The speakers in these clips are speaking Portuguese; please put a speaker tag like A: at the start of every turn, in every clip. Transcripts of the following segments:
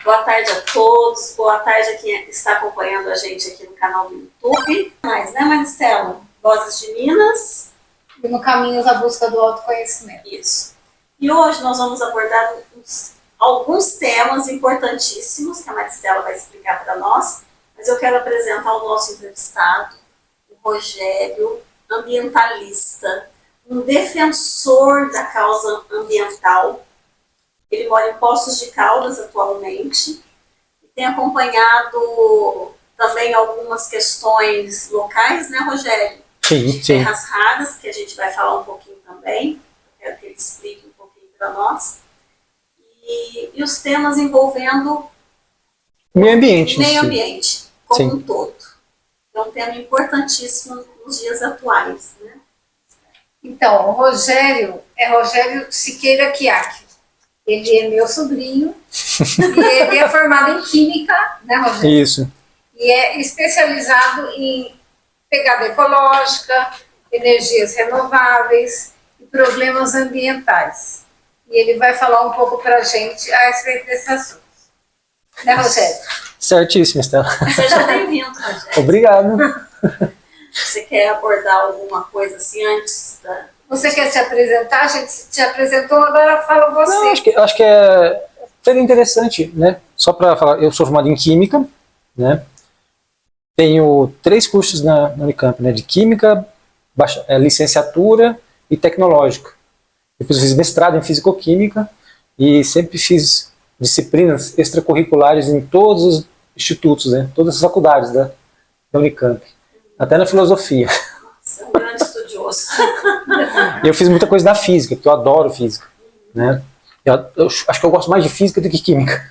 A: Boa tarde a todos, boa tarde a quem está acompanhando a gente aqui no canal do YouTube. Mais, né, Maristela? Vozes de Minas.
B: E no Caminhos à Busca do Autoconhecimento.
A: Isso. E hoje nós vamos abordar alguns temas importantíssimos que a Maristela vai explicar para nós, mas eu quero apresentar o nosso entrevistado, o Rogério, ambientalista, um defensor da causa ambiental. Ele mora em Poços de Caldas atualmente e tem acompanhado também algumas questões locais, né, Rogério?
C: Sim.
A: Terras raras, que a gente vai falar um pouquinho também. Eu quero que ele explique um pouquinho para nós. E os temas envolvendo
C: meio ambiente.
A: Meio ambiente, como
C: Sim.
A: um todo. É um tema importantíssimo nos dias atuais, né?
B: Então, o Rogério é Rogério Siqueira Chiaki. Ele é meu sobrinho e ele é formado em Química, né, Rogério?
C: Isso.
B: E é especializado em pegada ecológica, energias renováveis e problemas ambientais. E ele vai falar um pouco para a gente a respeito desses assuntos. Né, Rogério?
C: Certíssimo, Estela.
A: Seja bem-vindo, Rogério.
C: Obrigado.
A: Você quer abordar alguma coisa assim antes da...
B: Você quer se apresentar? A gente te apresentou, agora fala você.
C: Não, acho que seria interessante, né? Só para falar, eu sou formado em Química, né? Tenho 3 cursos na Unicamp, né? De Química, licenciatura e Tecnológica. Depois fiz mestrado em Fisicoquímica e sempre fiz disciplinas extracurriculares em todos os institutos, né? Todas as faculdades da Unicamp, até na filosofia.
A: Você é um grande estudioso.
C: Eu fiz muita coisa na física, porque eu adoro física, né? Eu acho que eu gosto mais de física do que química.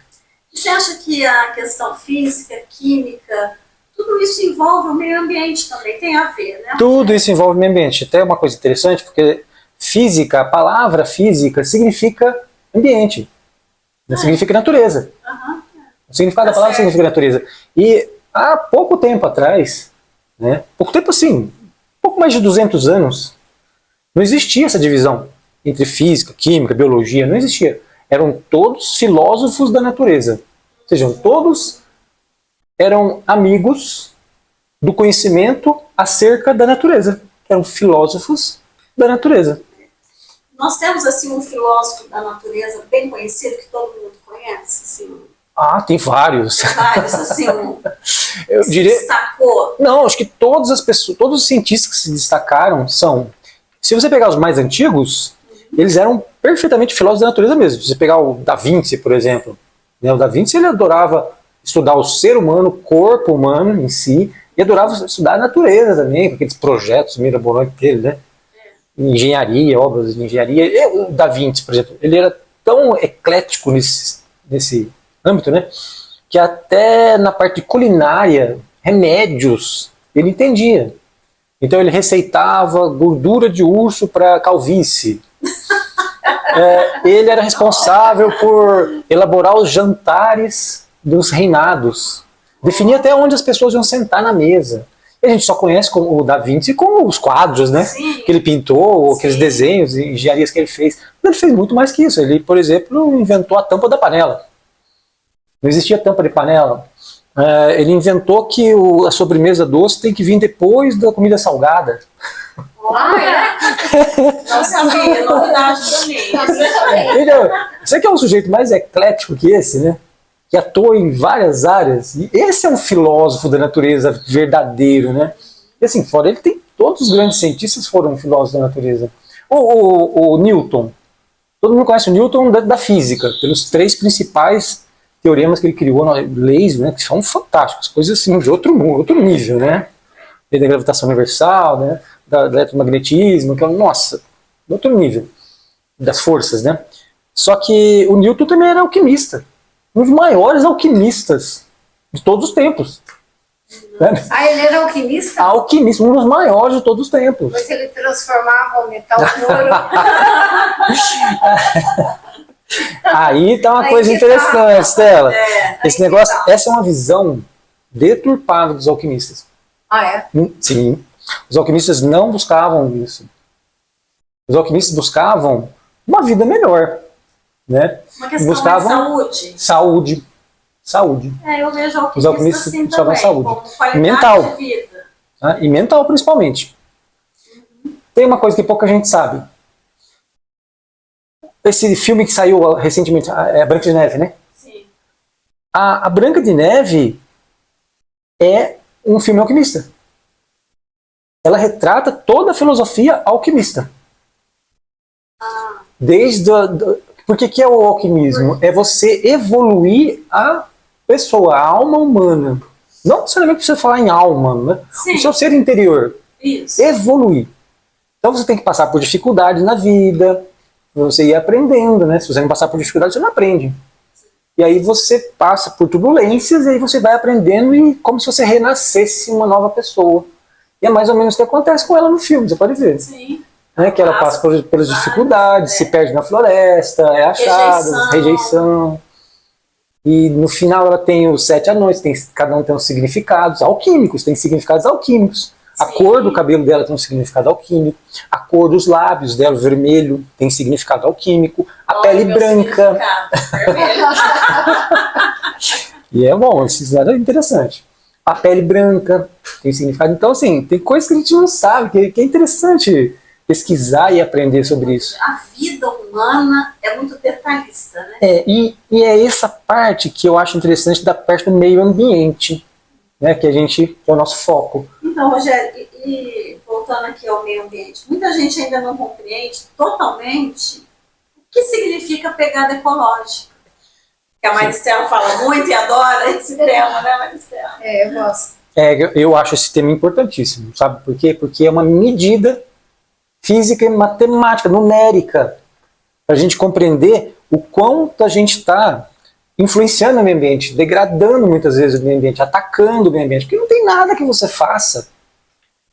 A: E você acha que a questão física, química, tudo isso envolve o meio ambiente também? Tem a ver, né?
C: Tudo isso envolve o meio ambiente. Até uma coisa interessante, porque física, a palavra física significa ambiente, significa natureza. O significado da palavra significa natureza. E há pouco tempo atrás, né? Pouco tempo assim, pouco mais de 200 anos, não existia essa divisão entre física, química, biologia, não existia. Eram todos filósofos da natureza. Ou seja, todos eram amigos do conhecimento acerca da natureza. Eram filósofos da natureza.
A: Nós temos assim um filósofo da natureza bem conhecido que todo mundo conhece, assim.
C: Tem vários.
A: Vários, assim,
C: eu diria,
A: destacou.
C: Não, acho que todas as pessoas, todos os cientistas que se destacaram são, se você pegar os mais antigos, eles eram perfeitamente filósofos da natureza mesmo. Se você pegar o Da Vinci, por exemplo, né, o Da Vinci ele adorava estudar o ser humano, o corpo humano em si, e adorava estudar a natureza também, com aqueles projetos mirabolantes dele, né? Engenharia, obras de engenharia. O Da Vinci, por exemplo, ele era tão eclético nesse âmbito, né? Que até na parte de culinária, remédios, ele entendia. Então ele receitava gordura de urso para calvície. Ele era responsável por elaborar os jantares dos reinados. Definia até onde as pessoas iam sentar na mesa. E a gente só conhece o Da Vinci como os quadros, né?
A: Sim.
C: Que ele pintou,
A: Sim.
C: aqueles desenhos e engenharias que ele fez. Mas ele fez muito mais que isso. Ele, por exemplo, inventou a tampa da panela. Não existia tampa de panela. Ele inventou que a sobremesa doce tem que vir depois da comida salgada.
A: Não sabia, novidade também.
C: Você que é um sujeito mais eclético que esse, né? Que atua em várias áreas. E esse é um filósofo da natureza verdadeiro, né? E assim, fora ele tem todos os grandes cientistas foram filósofos da natureza. O Newton. Todo mundo conhece o Newton da física, pelos 3 principais teoremas que ele criou, leis, né, que são fantásticas, coisas assim de outro nível, né? Lei da gravitação universal, né, da eletromagnetismo, que é, nossa, outro nível das forças, né? Só que o Newton também era alquimista, um dos maiores alquimistas de todos os tempos. Né?
B: Ele era alquimista?
C: Alquimista, um dos maiores de todos os tempos.
B: Mas ele transformava o metal em ouro.
C: Aí tá uma coisa interessante, Estela. Esse negócio, essa é uma visão deturpada dos alquimistas. Sim. Os alquimistas não buscavam isso. Os alquimistas buscavam uma vida melhor, né?
A: Uma questão de saúde.
C: Saúde. saúde.
A: Eu vejo
C: Os
A: alquimistas
C: alquimistas
A: assim
C: salvam a
A: também,
C: saúde.
A: como qualidade
C: Mental.
A: de vida.
C: Né? E mental, principalmente. Tem uma coisa que pouca gente sabe. Esse filme que saiu recentemente, é a Branca de Neve, né?
A: Sim.
C: A Branca de Neve é um filme alquimista. Ela retrata toda a filosofia alquimista. Por que é o alquimismo? É você evoluir a pessoa, a alma humana. Não necessariamente precisa falar em alma, né?
A: Sim.
C: O seu ser interior.
A: Isso.
C: Evoluir. Então você tem que passar por dificuldades na vida, você ir aprendendo, né? Se você não passar por dificuldades, você não aprende. E aí você passa por turbulências, e aí você vai aprendendo, e como se você renascesse uma nova pessoa. E é mais ou menos o que acontece com ela no filme, você pode ver.
A: Sim.
C: Né? Que ela passa pelas dificuldades, se perde na floresta, é achada, rejeição. E no final ela tem os 7 anões, cada um tem uns significados alquímicos, tem significados alquímicos. A cor do cabelo dela tem um significado alquímico, a cor dos lábios dela, vermelho, tem significado alquímico, a pele branca. E é bom, isso é interessante. A pele branca tem significado. Então, assim, tem coisas que a gente não sabe, que é interessante pesquisar e aprender sobre isso.
A: A vida humana é muito detalhista, né?
C: E é essa parte que eu acho interessante da parte do meio ambiente, né, que é o nosso foco.
A: Então, Rogério, e voltando aqui ao meio ambiente, muita gente ainda não compreende totalmente o que significa pegada ecológica. Que a Maristela fala muito e adora esse tema, né, Maristela?
B: Eu gosto.
C: Eu acho esse tema importantíssimo, sabe por quê? Porque é uma medida física e matemática, numérica, para a gente compreender o quanto a gente está influenciando o meio ambiente, degradando muitas vezes o meio ambiente, atacando o meio ambiente, porque não tem nada que você faça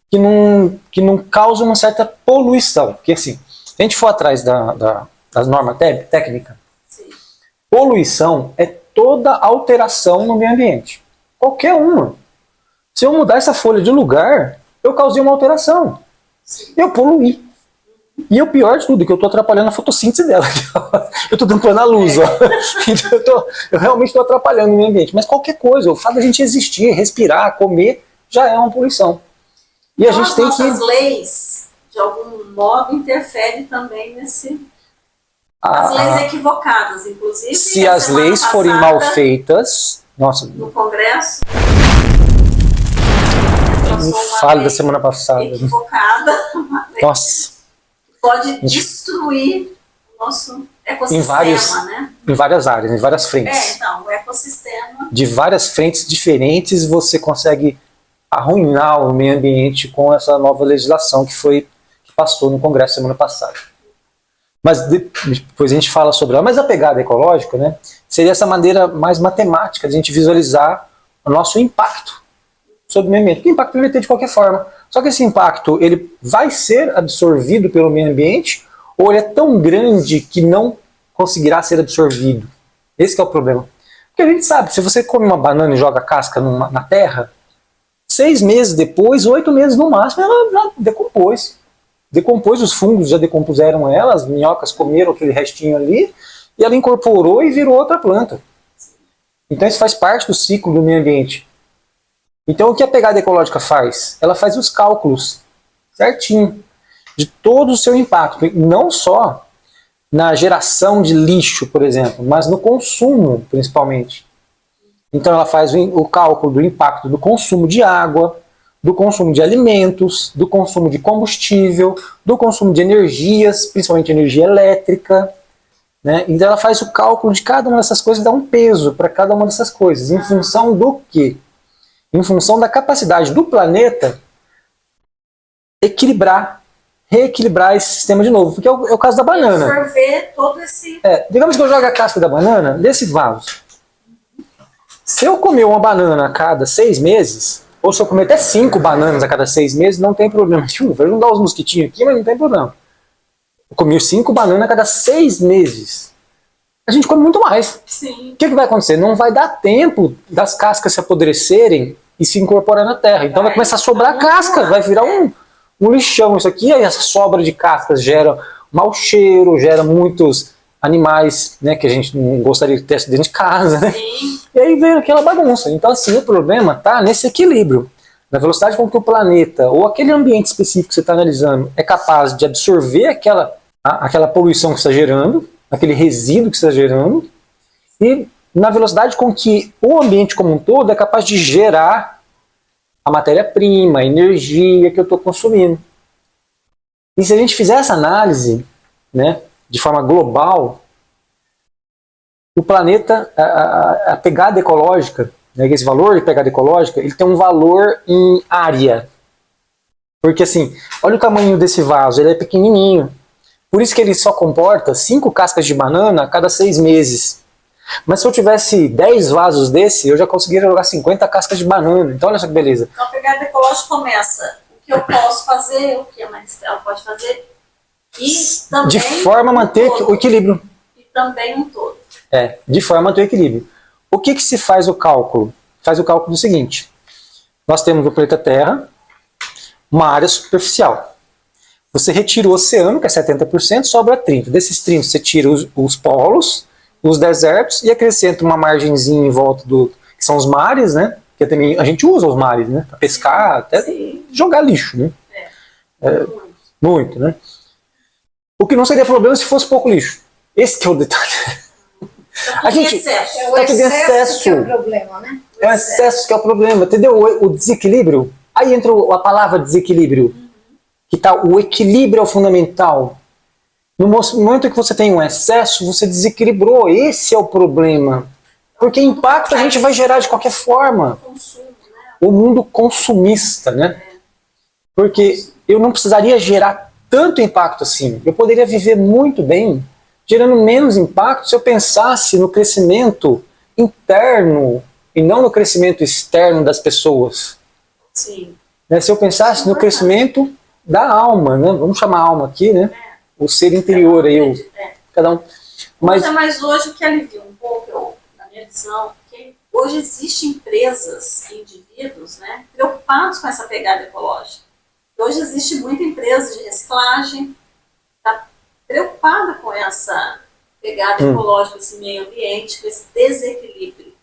C: que não cause uma certa poluição. Porque assim, se a gente for atrás das normas técnicas, poluição é toda alteração no meio ambiente. Qualquer uma. Se eu mudar essa folha de lugar, eu causei uma alteração. Eu poluí. E o pior de tudo é que eu estou atrapalhando a fotossíntese dela. Eu estou tampando a luz. Ó. Então eu realmente estou atrapalhando o meio ambiente. Mas qualquer coisa, o fato da gente existir, respirar, comer, já é uma poluição. E
A: então,
C: a gente tem
A: nossas leis, de algum modo, interferem também nesse... As leis equivocadas, inclusive.
C: Se as leis forem mal feitas... Nossa,
A: no Congresso...
C: Me fale da semana passada.
A: Equivocada.
C: Nossa.
A: Pode destruir o nosso ecossistema,
C: em várias áreas, em várias frentes.
A: Então, o ecossistema...
C: De várias frentes diferentes, você consegue arruinar o meio ambiente com essa nova legislação que passou no Congresso semana passada. Mas depois a gente fala sobre ela. Mas a pegada ecológica, né, seria essa maneira mais matemática de a gente visualizar o nosso impacto sobre o meio ambiente. Que impacto ele vai ter de qualquer forma. Só que esse impacto ele vai ser absorvido pelo meio ambiente ou ele é tão grande que não conseguirá ser absorvido. Esse que é o problema. Porque a gente sabe, se você come uma banana e joga a casca na terra, 6 meses depois, 8 meses no máximo, ela já decompôs. Decompôs, os fungos já decompuseram ela, as minhocas comeram aquele restinho ali, e ela incorporou e virou outra planta. Então isso faz parte do ciclo do meio ambiente. Então o que a pegada ecológica faz? Ela faz os cálculos certinho de todo o seu impacto, não só na geração de lixo, por exemplo, mas no consumo, principalmente. Então ela faz o cálculo do impacto do consumo de água, do consumo de alimentos, do consumo de combustível, do consumo de energias, principalmente energia elétrica, né? Então ela faz o cálculo de cada uma dessas coisas e dá um peso para cada uma dessas coisas. Em função do quê? Em função da capacidade do planeta reequilibrar esse sistema de novo. Porque é o caso da banana.
A: Absorver todo esse...
C: digamos que eu jogo a casca da banana desse vaso. Se eu comer uma banana a cada 6 meses, ou se eu comer até 5 bananas a cada 6 meses, não tem problema nenhum. Vai ajudar os mosquitinhos aqui, mas não tem problema. Eu comi 5 bananas a cada 6 meses. A gente come muito mais.
A: Sim.
C: O que vai acontecer? Não vai dar tempo das cascas se apodrecerem e se incorporar na terra. Então vai começar a sobrar casca, vai virar um lixão isso aqui. Aí essa sobra de cascas gera mau cheiro, gera muitos animais, né, que a gente não gostaria de ter dentro de casa, né?
A: Sim.
C: E aí vem aquela bagunça. Então, assim, o problema está nesse equilíbrio. Na velocidade com que o planeta ou aquele ambiente específico que você está analisando é capaz de absorver aquela poluição que está gerando, aquele resíduo que está gerando, e na velocidade com que o ambiente como um todo é capaz de gerar a matéria-prima, a energia que eu estou consumindo. E se a gente fizer essa análise, né, de forma global, o planeta, a pegada ecológica, né, esse valor de pegada ecológica, ele tem um valor em área. Porque assim, olha o tamanho desse vaso, ele é pequenininho. Por isso que ele só comporta 5 cascas de banana a cada 6 meses. Mas se eu tivesse 10 vasos desse, eu já conseguiria jogar 50 cascas de banana. Então olha só que beleza.
A: Então a pegada ecológica começa o que eu posso fazer, o que a Maristela pode fazer, e também
C: De forma a manter o equilíbrio.
A: E também um todo.
C: De forma a manter o equilíbrio. O que se faz o cálculo? Faz o cálculo do seguinte. Nós temos o planeta Terra, uma área superficial. Você retira o oceano, que é 70%, sobra 30%. Desses 30% você tira os polos, os desertos, e acrescenta uma margenzinha em volta que são os mares, né? Que também a gente usa os mares, né? Para pescar, até jogar lixo, né? Muito, né? O que não seria problema se fosse pouco lixo. Esse que é o detalhe. A gente,
A: excesso.
B: É o
C: tá tudo em
B: excesso que é o problema, né?
C: É o excesso que é o problema, entendeu? O desequilíbrio. Aí entra a palavra desequilíbrio. Que tá, o equilíbrio é o fundamental. No momento que você tem um excesso, você desequilibrou. Esse é o problema. Porque impacto a gente vai gerar de qualquer forma.
A: Consumo, né?
C: O mundo consumista, né? Porque eu não precisaria gerar tanto impacto assim. Eu poderia viver muito bem gerando menos impacto se eu pensasse no crescimento interno e não no crescimento externo das pessoas.
A: Sim.
C: Né? Se eu pensasse no crescimento da alma, né? Vamos chamar alma aqui, né? O ser interior aí, cada um.
A: Mas hoje o que alivia um pouco, na minha visão, que hoje existem empresas e indivíduos, né, preocupados com essa pegada ecológica. Hoje existe muita empresa de reciclagem, está preocupada com essa pegada ecológica, esse meio ambiente, com esse desequilíbrio.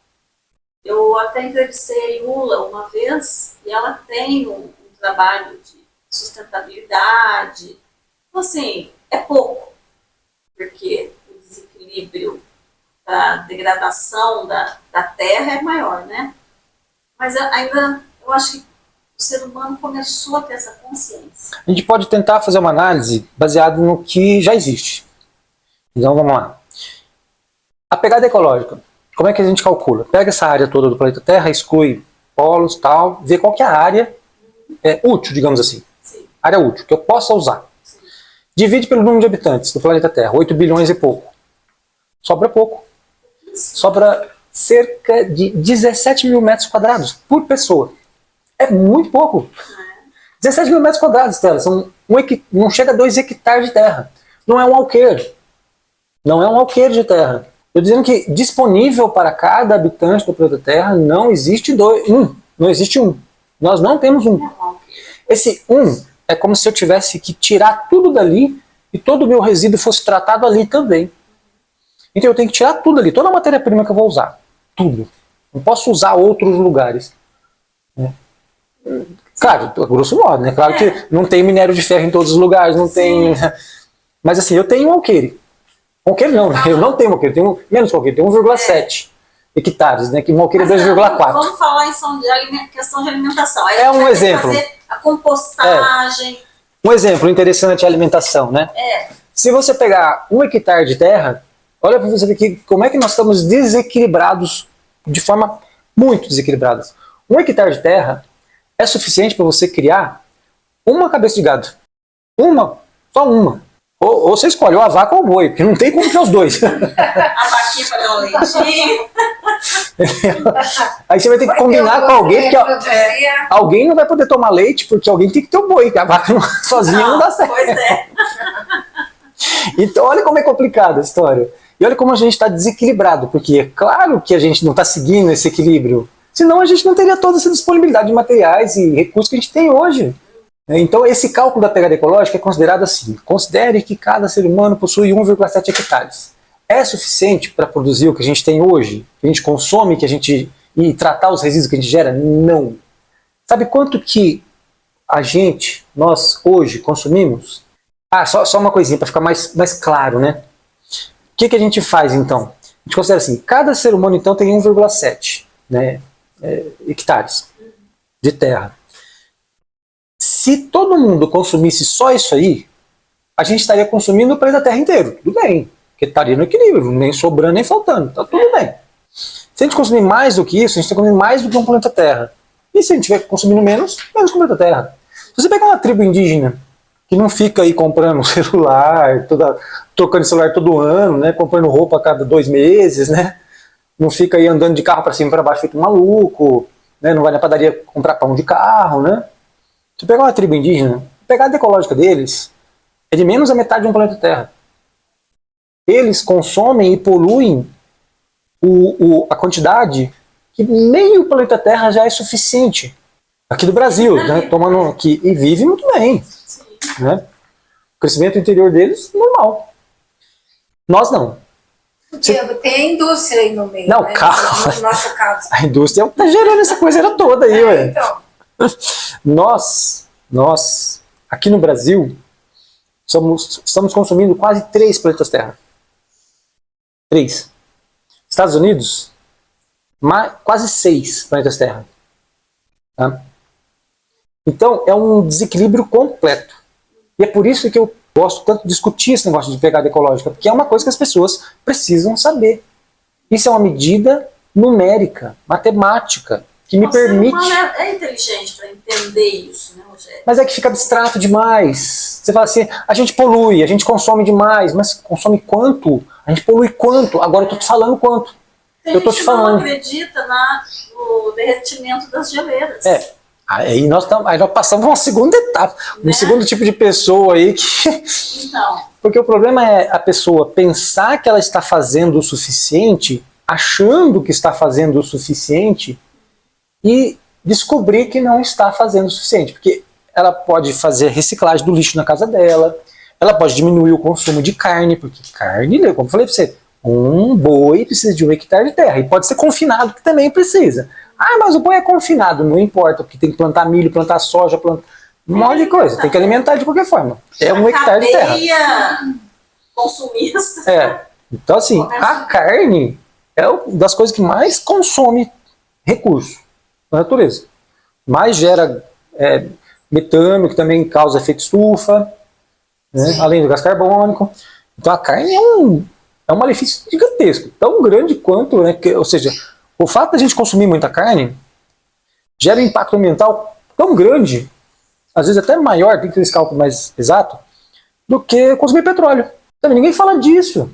A: Eu até entrevistei a Iula uma vez e ela tem um trabalho de sustentabilidade. Então, assim, é pouco, porque o desequilíbrio da degradação da terra é maior, né? Mas ainda, eu acho que o ser humano começou a ter essa consciência.
C: A gente pode tentar fazer uma análise baseada no que já existe. Então vamos lá. A pegada ecológica. Como é que a gente calcula? Pega essa área toda do planeta Terra, exclui polos, tal, vê qual que é a área útil, digamos assim.
A: Sim.
C: Área útil, que eu possa usar.
A: Sim.
C: Divide pelo número de habitantes do planeta Terra, 8 bilhões e pouco. Sobra pouco. Sobra cerca de 17 mil metros quadrados por pessoa. É muito pouco. 17 mil metros quadrados, Stella. Não chega a 2 hectares de terra. Não é um alqueire. Não é um alqueire de terra. Estou dizendo que disponível para cada habitante do planeta Terra não existe não existe um. Nós não temos um. Esse é como se eu tivesse que tirar tudo dali e todo o meu resíduo fosse tratado ali também. Então eu tenho que tirar tudo ali, toda a matéria-prima que eu vou usar. Tudo. Não posso usar outros lugares. Claro, grosso modo, né? Claro que não tem minério de ferro em todos os lugares, não tem. Mas assim, eu tenho um alqueire. Alqueire não, eu não tenho um alqueire, tenho menos que um alqueire, tenho 1,7 hectares, né? Que um alqueire é 2,4.
A: Vamos falar em questão de alimentação. Aí
C: É um
A: vai
C: exemplo.
A: fazer a compostagem.
C: Um exemplo interessante é a alimentação, né? Se você pegar 1 hectare de terra, olha para você ver que, como é que nós estamos desequilibrados, de forma muito desequilibrada. 1 hectare de terra é suficiente para você criar uma cabeça de gado. Só uma. Ou você escolhe ou a vaca ou o boi, porque não tem como ter os dois.
A: A vaquinha para dar um leitinho.
C: Aí você vai ter que combinar com alguém, porque alguém não vai poder tomar leite, porque alguém tem que ter o boi, que a vaca sozinha não dá certo.
A: Pois é.
C: Então olha como é complicada a história. E olha como a gente está desequilibrado, porque é claro que a gente não está seguindo esse equilíbrio. Senão a gente não teria toda essa disponibilidade de materiais e recursos que a gente tem hoje. Então esse cálculo da pegada ecológica é considerado assim. Considere que cada ser humano possui 1,7 hectares. é suficiente para produzir o que a gente tem hoje? Que a gente consome, e tratar os resíduos que a gente gera? Não. Sabe quanto que nós hoje consumimos? Só uma coisinha para ficar mais claro, né? O que a gente faz então? A gente considera assim, cada ser humano então tem 1,7, né, hectares de terra. Se todo mundo consumisse só isso aí, a gente estaria consumindo o planeta Terra inteiro. Tudo bem, porque estaria no equilíbrio, nem sobrando nem faltando. Tá tudo bem. Se a gente consumir mais do que isso, a gente está consumindo mais do que um planeta Terra. E se a gente estiver consumindo menos que o planeta Terra. Se você pegar uma tribo indígena que não fica aí comprando celular, trocando celular todo ano, né, comprando roupa a cada 2 meses, né, não fica aí andando de carro para cima e para baixo feito um maluco, né, não vai na padaria comprar pão de carro, né. Se você pegar uma tribo indígena, a pegada ecológica deles é de menos da metade de um planeta Terra. Eles consomem e poluem a quantidade que meio planeta Terra já é suficiente. Aqui do Brasil, né, tomando aqui, e vive muito bem. Né? O crescimento interior deles, normal. Nós não.
B: Porque tem a indústria aí no meio.
C: Não,
B: né?
C: calma.
B: No nosso caso.
C: A indústria está gerando essa coisa toda aí, ué.
B: Então.
C: Nós, aqui no Brasil, estamos consumindo quase 3 planetas Terra. 3. Estados Unidos, quase 6 planetas Terra. Tá? Então, é um desequilíbrio completo. E é por isso que eu gosto tanto de discutir esse negócio de pegada ecológica, porque é uma coisa que as pessoas precisam saber. Isso é uma medida numérica, matemática, que me permite...
A: O ser humano é inteligente para entender isso, né, Rogério?
C: Mas é que fica abstrato demais. Você fala assim, a gente polui, a gente consome demais, mas consome quanto? A gente polui quanto? Agora eu tô te falando quanto.
A: Eu tô te falando. Não acredita no derretimento das geleiras.
C: Aí nós passamos a uma segunda etapa, um segundo tipo de pessoa aí que...
A: Então.
C: Porque o problema é a pessoa pensar que ela está fazendo o suficiente, achando que está fazendo o suficiente, e descobrir que não está fazendo o suficiente. Porque ela pode fazer reciclagem do lixo na casa dela, ela pode diminuir o consumo de carne, porque carne, como eu falei para você, um boi precisa de 1 hectare de terra, e pode ser confinado, que também precisa. Mas o boi é confinado, não importa, porque tem que plantar milho, plantar soja, plantar um monte de coisa, tem que alimentar de qualquer forma. É 1 hectare de terra.
A: Consumista.
C: Então assim, a carne é uma das coisas que mais consome recurso na natureza. Mais gera metano, que também causa efeito estufa, né, além do gás carbônico. Então a carne é um malefício gigantesco, tão grande quanto, né, ou seja, o fato da gente consumir muita carne gera um impacto ambiental tão grande, às vezes até maior, tem que ter esse cálculo mais exato, do que consumir petróleo. Então, ninguém fala disso.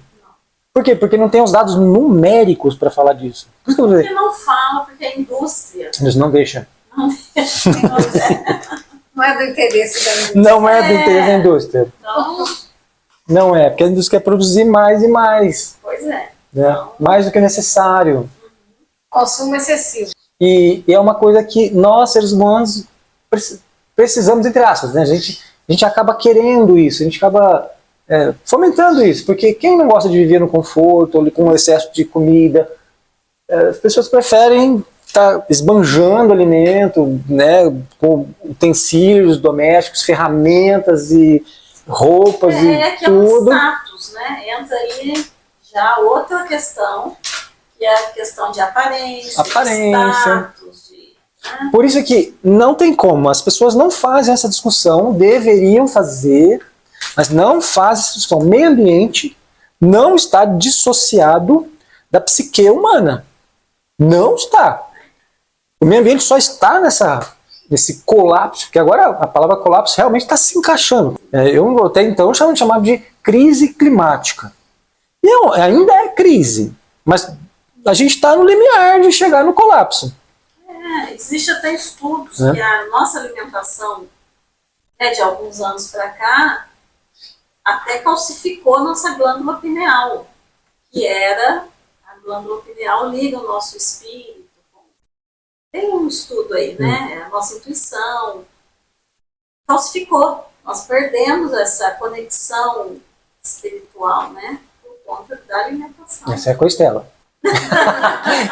C: Por quê? Porque não tem os dados numéricos para falar disso. Por isso que eu vou dizer.
A: Porque não fala, porque é indústria.
C: Eles não deixam.
A: Não deixa.
B: Não é do interesse da indústria.
C: Não é do interesse da indústria.
A: Então,
C: não é, porque a indústria quer produzir mais e mais.
A: Pois é.
C: Né? Mais do que necessário.
B: Consumo excessivo.
C: E é uma coisa que nós, seres humanos, precisamos, entre aspas, né? A gente acaba querendo isso, a gente acaba fomentando isso, porque quem não gosta de viver no conforto, ou com excesso de comida, as pessoas preferem estar esbanjando alimento, né, com utensílios domésticos, ferramentas e roupas e tudo.
A: É status, né? Entra aí já outra questão, que é a questão de aparência. Status, né?
C: Por isso que não tem como, as pessoas não fazem essa discussão, deveriam fazer, mas não fazem essa discussão. O meio ambiente não está dissociado da psique humana. Não está. O meio ambiente só está nesse colapso, porque agora a palavra colapso realmente está se encaixando. Eu até então chamava de crise climática. E ainda é crise, mas a gente está no limiar de chegar no colapso.
A: Existe até estudos que a nossa alimentação, de alguns anos para cá, até calcificou a nossa glândula pineal, que era a glândula pineal liga o nosso espírito. Tem um estudo aí, né? A nossa intuição calcificou. Nós perdemos essa conexão espiritual, né? Por conta da alimentação.
C: Essa é com a Estela.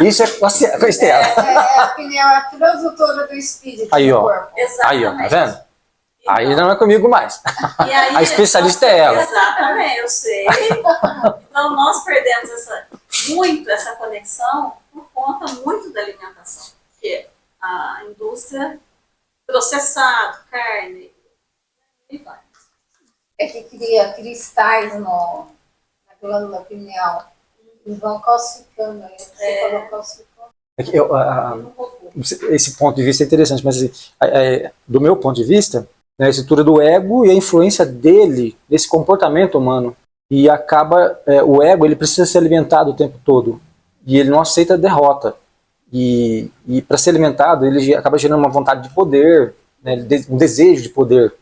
C: Isso é com a Estela.
B: A opinião é a transdutora do espírito
C: Aí,
B: no
C: ó.
B: corpo.
C: Aí, ó, tá vendo?
A: Então,
C: Aí não é comigo mais.
A: e aí,
C: A especialista é ela.
A: Exatamente, eu sei. Então nós perdemos muito essa conexão por conta muito da alimentação. Porque a indústria processado, carne, e vai.
B: É que cria cristais na glândula pineal. E vão calcificando aí. Você falou calcificando.
C: É que esse ponto de vista é interessante, mas do meu ponto de vista, né, a estrutura do ego e a influência dele nesse comportamento humano. E acaba, o ego ele precisa ser alimentado o tempo todo. E ele não aceita a derrota. E para ser alimentado, ele acaba gerando uma vontade de poder, né, um desejo de poder.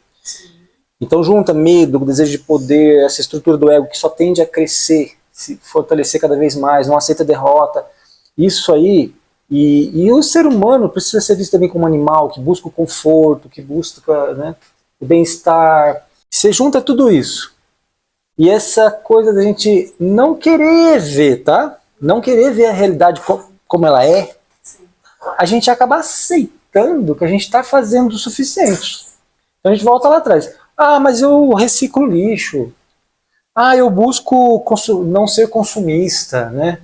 C: Então junta medo, desejo de poder, essa estrutura do ego que só tende a crescer, se fortalecer cada vez mais, não aceita a derrota. Isso aí, e o ser humano precisa ser visto também como um animal que busca o conforto, que busca, né, o bem-estar. Você junta tudo isso. E essa coisa da gente não querer ver, tá? Não querer ver a realidade como ela é, a gente acaba aceitando que a gente está fazendo o suficiente. Então a gente volta lá atrás. Ah, mas eu reciclo lixo. Ah, eu busco não ser consumista, né?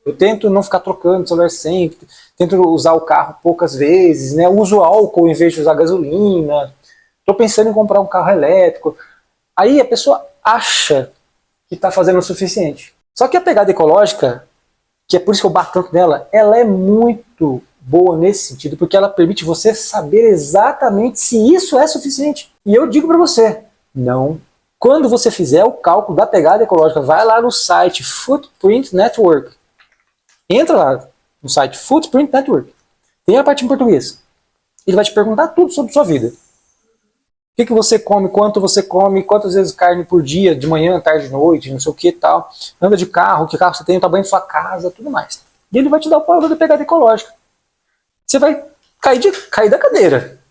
C: Eu tento não ficar trocando celular sempre, tento usar o carro poucas vezes, né? Eu uso álcool em vez de usar gasolina. Estou pensando em comprar um carro elétrico. Aí a pessoa acha que está fazendo o suficiente. Só que a pegada ecológica, que é por isso que eu bato tanto nela, ela é muito boa nesse sentido, porque ela permite você saber exatamente se isso é suficiente. E eu digo para você, não. Quando você fizer o cálculo da pegada ecológica, vai lá no site Footprint Network. Entra lá no site Footprint Network. Tem a parte em português. Ele vai te perguntar tudo sobre sua vida. O que você come, quanto você come, quantas vezes carne por dia, de manhã, tarde, noite, não sei o que e tal. Anda de carro, que carro você tem, o tamanho da sua casa, tudo mais. E ele vai te dar o valor da pegada ecológica. Você vai cair da cadeira.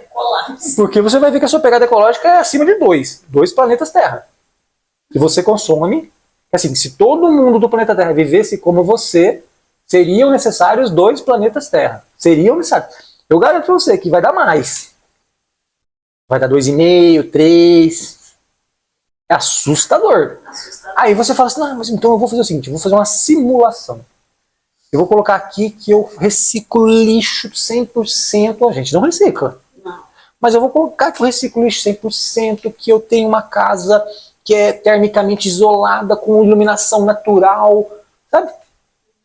A: Colapso.
C: Porque você vai ver que a sua pegada ecológica é acima de 2 planetas Terra. Que você consome. Assim, se todo mundo do planeta Terra vivesse como você, seriam necessários 2 planetas Terra. Seriam necessários. Eu garanto pra você que vai dar mais. Vai dar 2,5, 3. É assustador. Aí você fala assim, não, mas então eu vou fazer o seguinte, eu vou fazer uma simulação. Eu vou colocar aqui que eu reciclo lixo 100%. A gente não recicla.
A: Não.
C: Mas eu vou colocar que eu reciclo lixo 100%, que eu tenho uma casa que é termicamente isolada, com iluminação natural, sabe?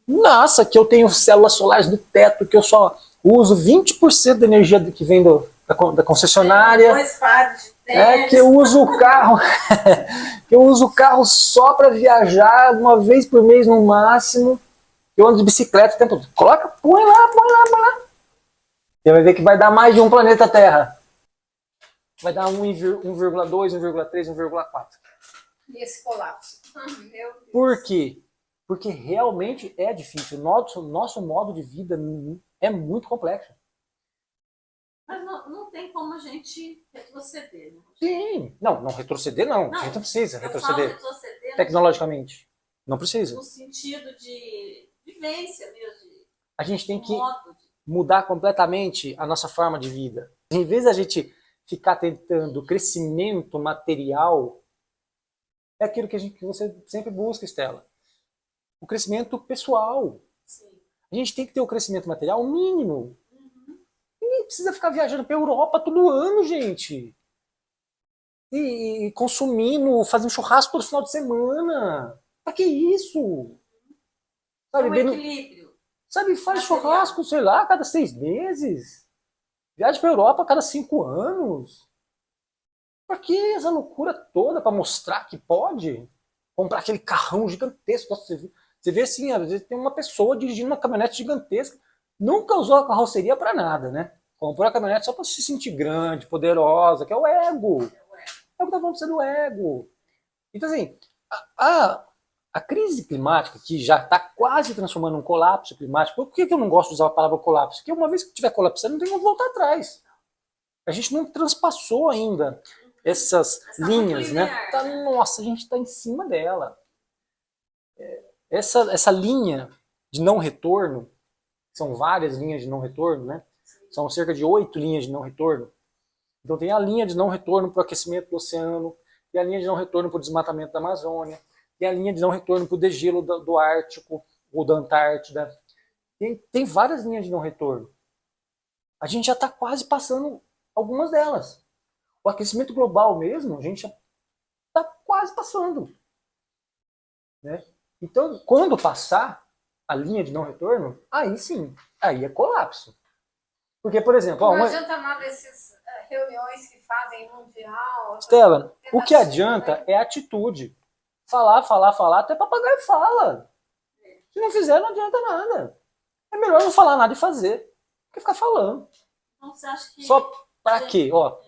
C: Nossa, que eu tenho células solares no teto, que eu só uso 20% da energia que vem da concessionária.
A: 2 pares de tênis.
C: Que eu uso o carro, que eu uso o carro só para viajar uma vez por mês no máximo. Eu ando de bicicleta o tempo todo. Coloca, põe lá. Você vai ver que vai dar mais de um planeta Terra. Vai dar 1,2, 1,3, 1,4.
B: E esse colapso. Meu Deus.
C: Por quê? Porque realmente é difícil. Nosso modo de vida é muito complexo.
A: Mas não tem como a gente retroceder, né?
C: Sim. Não retroceder não. A gente não precisa
A: Eu falo
C: retroceder
A: retroceder
C: tecnologicamente. Não precisa.
A: no sentido de vivência mesmo, de
C: A gente tem que
A: modo de...
C: mudar completamente a nossa forma de vida. Em vez da gente ficar tentando crescimento material, é aquilo que você sempre busca, Estela. O crescimento pessoal.
A: Sim.
C: A gente tem que ter o crescimento material mínimo. Ninguém precisa ficar viajando para a Europa todo ano, gente. E consumindo, fazendo churrasco todo final de semana. Pra que isso? Sabe,
A: Um equilíbrio.
C: Sabe, faz
A: material.
C: churrasco, sei lá, a cada 6 meses. Viaja para a Europa a cada 5 anos. Pra que essa loucura toda? Pra mostrar que pode? Comprar aquele carrão gigantesco. Nossa, você vê assim, às vezes tem uma pessoa dirigindo uma caminhonete gigantesca. Nunca usou a carroceria para nada, né? Comprou a caminhonete só para se sentir grande, poderosa, que é o ego. É o que tá falando pra você do ego. Então, assim, a crise climática, que já está quase transformando um colapso climático, por que eu não gosto de usar a palavra colapso? Porque uma vez que estiver colapsando, não tem como voltar atrás. A gente não transpassou ainda essas linhas, né? Nossa, a gente está em cima dela. essa linha de não retorno, são várias linhas de não retorno, né? São cerca de 8 linhas de não retorno. Então tem a linha de não retorno para o aquecimento do oceano, tem a linha de não retorno para o desmatamento da Amazônia, tem a linha de não retorno para o degelo do Ártico ou da Antártida. Tem várias linhas de não retorno. A gente já está quase passando algumas delas. O aquecimento global mesmo, a gente já está quase passando. Né? Então, quando passar a linha de não retorno, aí sim, aí é colapso. Porque, por exemplo...
B: Não adianta nada essas reuniões que fazem mundial...
C: Estela, o que adianta é atitude. Falar, até papagaio fala. Se não fizer, não adianta nada. É melhor não falar nada e fazer, do que ficar falando.
A: Então, você acha que...
C: Só pra quê? Ó,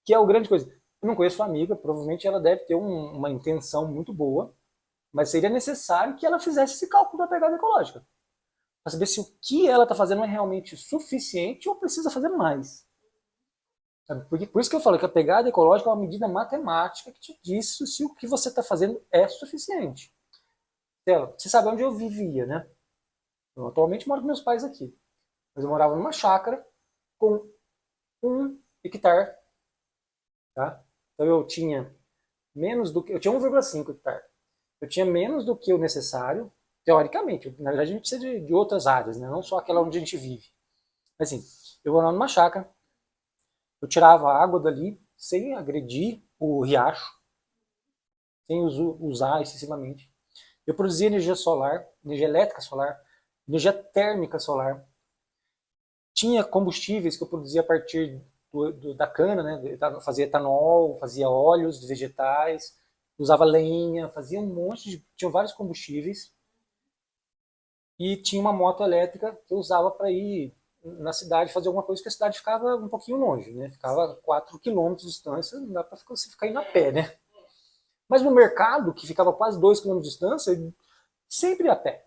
C: que é o grande coisa. Eu não conheço a amiga, provavelmente ela deve ter uma intenção muito boa, mas seria necessário que ela fizesse esse cálculo da pegada ecológica. Para saber se o que ela está fazendo é realmente suficiente ou precisa fazer mais. Porque, por isso que eu falo que a pegada ecológica é uma medida matemática que te diz se o que você está fazendo é suficiente. Você sabe onde eu vivia, né? Eu atualmente moro com meus pais aqui. Mas eu morava numa chácara com 1 hectare. Tá? Então eu tinha menos do que... Eu tinha 1,5 hectare. Eu tinha menos do que o necessário, teoricamente. Na verdade, a gente precisa de outras áreas, né? Não só aquela onde a gente vive. Mas assim, eu morava numa chácara, eu tirava a água dali sem agredir o riacho, sem usar excessivamente. Eu produzia energia solar, energia elétrica solar, energia térmica solar. Tinha combustíveis que eu produzia a partir da cana, né? Fazia etanol, fazia óleos de vegetais, usava lenha, fazia um monte de... Tinha vários combustíveis. E tinha uma moto elétrica que eu usava para ir na cidade fazer alguma coisa, porque a cidade ficava um pouquinho longe, né? Ficava 4 quilômetros de distância, não dá para você ficar indo a pé, né? Mas no mercado, que ficava quase 2 quilômetros de distância, eu sempre ia a pé.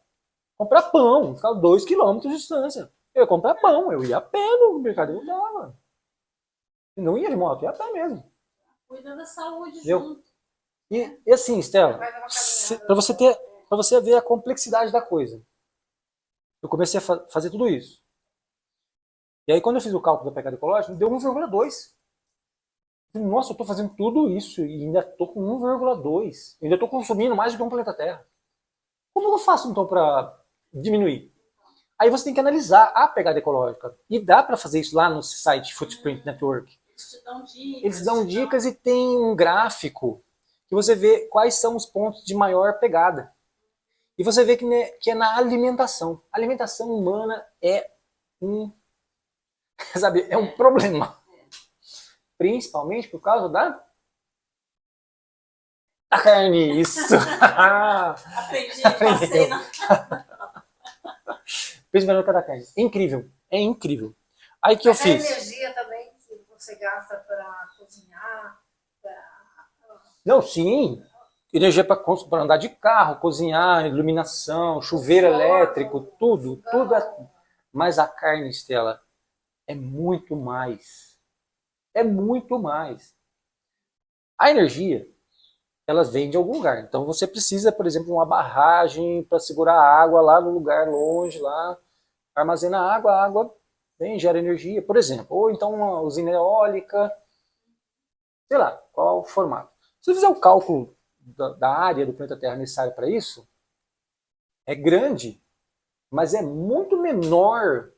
C: Comprar pão, ficava 2 quilômetros de distância. Eu ia comprar pão, eu ia a pé no mercado e voltava. E não ia de moto, ia a pé mesmo.
A: Cuida da saúde
C: Entendeu?
A: junto.
C: E assim, Estela, para você ver a complexidade da coisa, eu comecei a fazer tudo isso. E aí, quando eu fiz o cálculo da pegada ecológica, me deu 1,2. Nossa, eu estou fazendo tudo isso e ainda estou com 1,2. Ainda estou consumindo mais do que um planeta Terra. Como eu faço, então, para diminuir? Aí você tem que analisar a pegada ecológica. E dá para fazer isso lá no site Footprint Network.
A: Eles te dão dicas.
C: Eles dão dicas e tem um gráfico que você vê quais são os pontos de maior pegada. E você vê que é na alimentação. A alimentação humana é sabe, é um problema. Principalmente por causa da carne. Isso.
A: Aprendi, passei na...
C: Principalmente por causa da carne. É incrível. É incrível. Aí que eu fiz.
B: A energia também que você gasta para cozinhar.
C: Não, sim. Energia para andar de carro, cozinhar, iluminação, chuveiro elétrico, tudo. Tudo é... Mas a carne, Estela, é muito mais. É muito mais. A energia, ela vem de algum lugar. Então você precisa, por exemplo, de uma barragem para segurar a água lá no lugar longe, lá, armazena a água vem, gera energia, por exemplo. Ou então uma usina eólica, sei lá, qual o formato. Se você fizer o cálculo da área do planeta Terra necessária para isso, é grande, mas é muito menor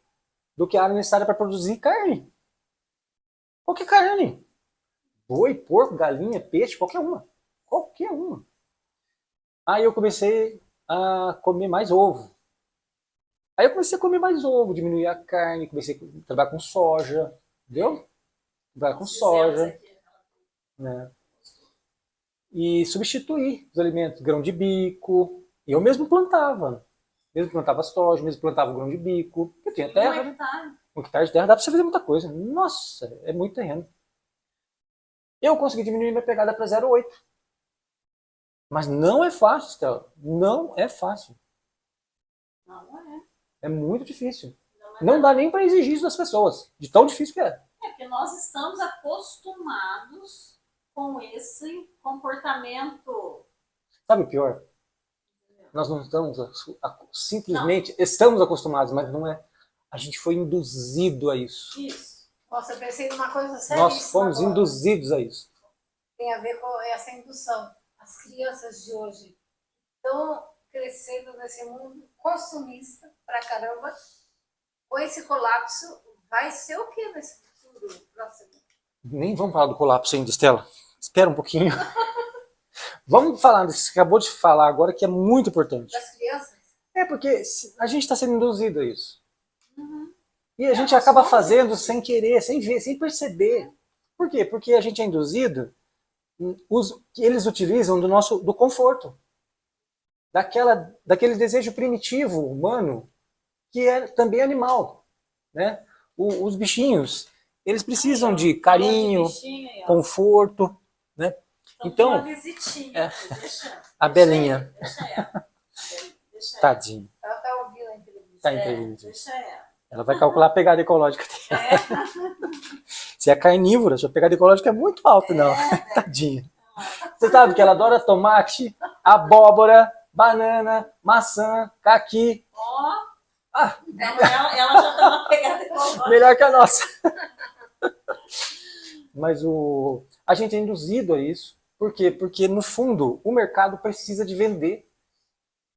C: do que a área necessária para produzir carne. Qualquer carne. Boi, porco, galinha, peixe, qualquer uma. Qualquer uma. Aí eu comecei a comer mais ovo. Aí eu comecei a comer mais ovo, diminuir a carne, comecei a trabalhar com soja, entendeu? Trabalhar com soja, né? E substituir os alimentos, grão de bico. E eu mesmo plantava. Mesmo plantava soja, mesmo plantava grão de bico. Eu tinha terra. 1 hectare de terra dá pra você fazer muita coisa. Nossa, é muito terreno. Eu consegui diminuir minha pegada para 0,8. Mas não é fácil, Stella. Não é fácil.
A: Não é.
C: É muito difícil. Não dá nem para exigir isso das pessoas. De tão difícil que é.
A: É porque nós estamos acostumados com esse comportamento.
C: Sabe o pior? Nós não estamos simplesmente estamos acostumados, mas não é. A gente foi induzido a isso.
A: Isso.
B: Nossa, eu pensei numa coisa seríssima
C: Nós fomos
B: agora.
C: induzidos a isso.
B: Tem a ver com essa indução. As crianças de hoje estão crescendo nesse mundo consumista pra caramba. Com esse colapso, vai ser o que nesse futuro próximo?
C: Nem vamos falar do colapso ainda, Estela. Espera um pouquinho. Vamos falar disso que você acabou de falar agora, que é muito importante.
B: Das crianças?
C: É porque a gente está sendo induzido a isso.
A: Uhum.
C: E a gente acaba fazendo sem querer, sem ver, sem perceber. Por quê? Porque a gente é induzido, eles utilizam do conforto. Daquele desejo primitivo, humano, que é também animal. Né? Os bichinhos, eles precisam de carinho, conforto. Né? Então,
A: uma visitinha.
C: a Belinha.
A: Deixa ela. Deixa ela.
C: Tadinha.
B: Ela está ouvindo a entrevista.
C: Tá entrevista.
A: Deixa ela.
C: Ela vai calcular a pegada ecológica dela. Se é carnívora, sua pegada ecológica é muito alta, não. Tadinha. Você sabe que ela adora tomate, abóbora, banana, maçã, caqui.
A: Ó,
C: Ah,
A: ela já tá na pegada ecológica.
C: melhor que a nossa. Mas a gente é induzido a isso. Por quê? Porque, no fundo, o mercado precisa de vender.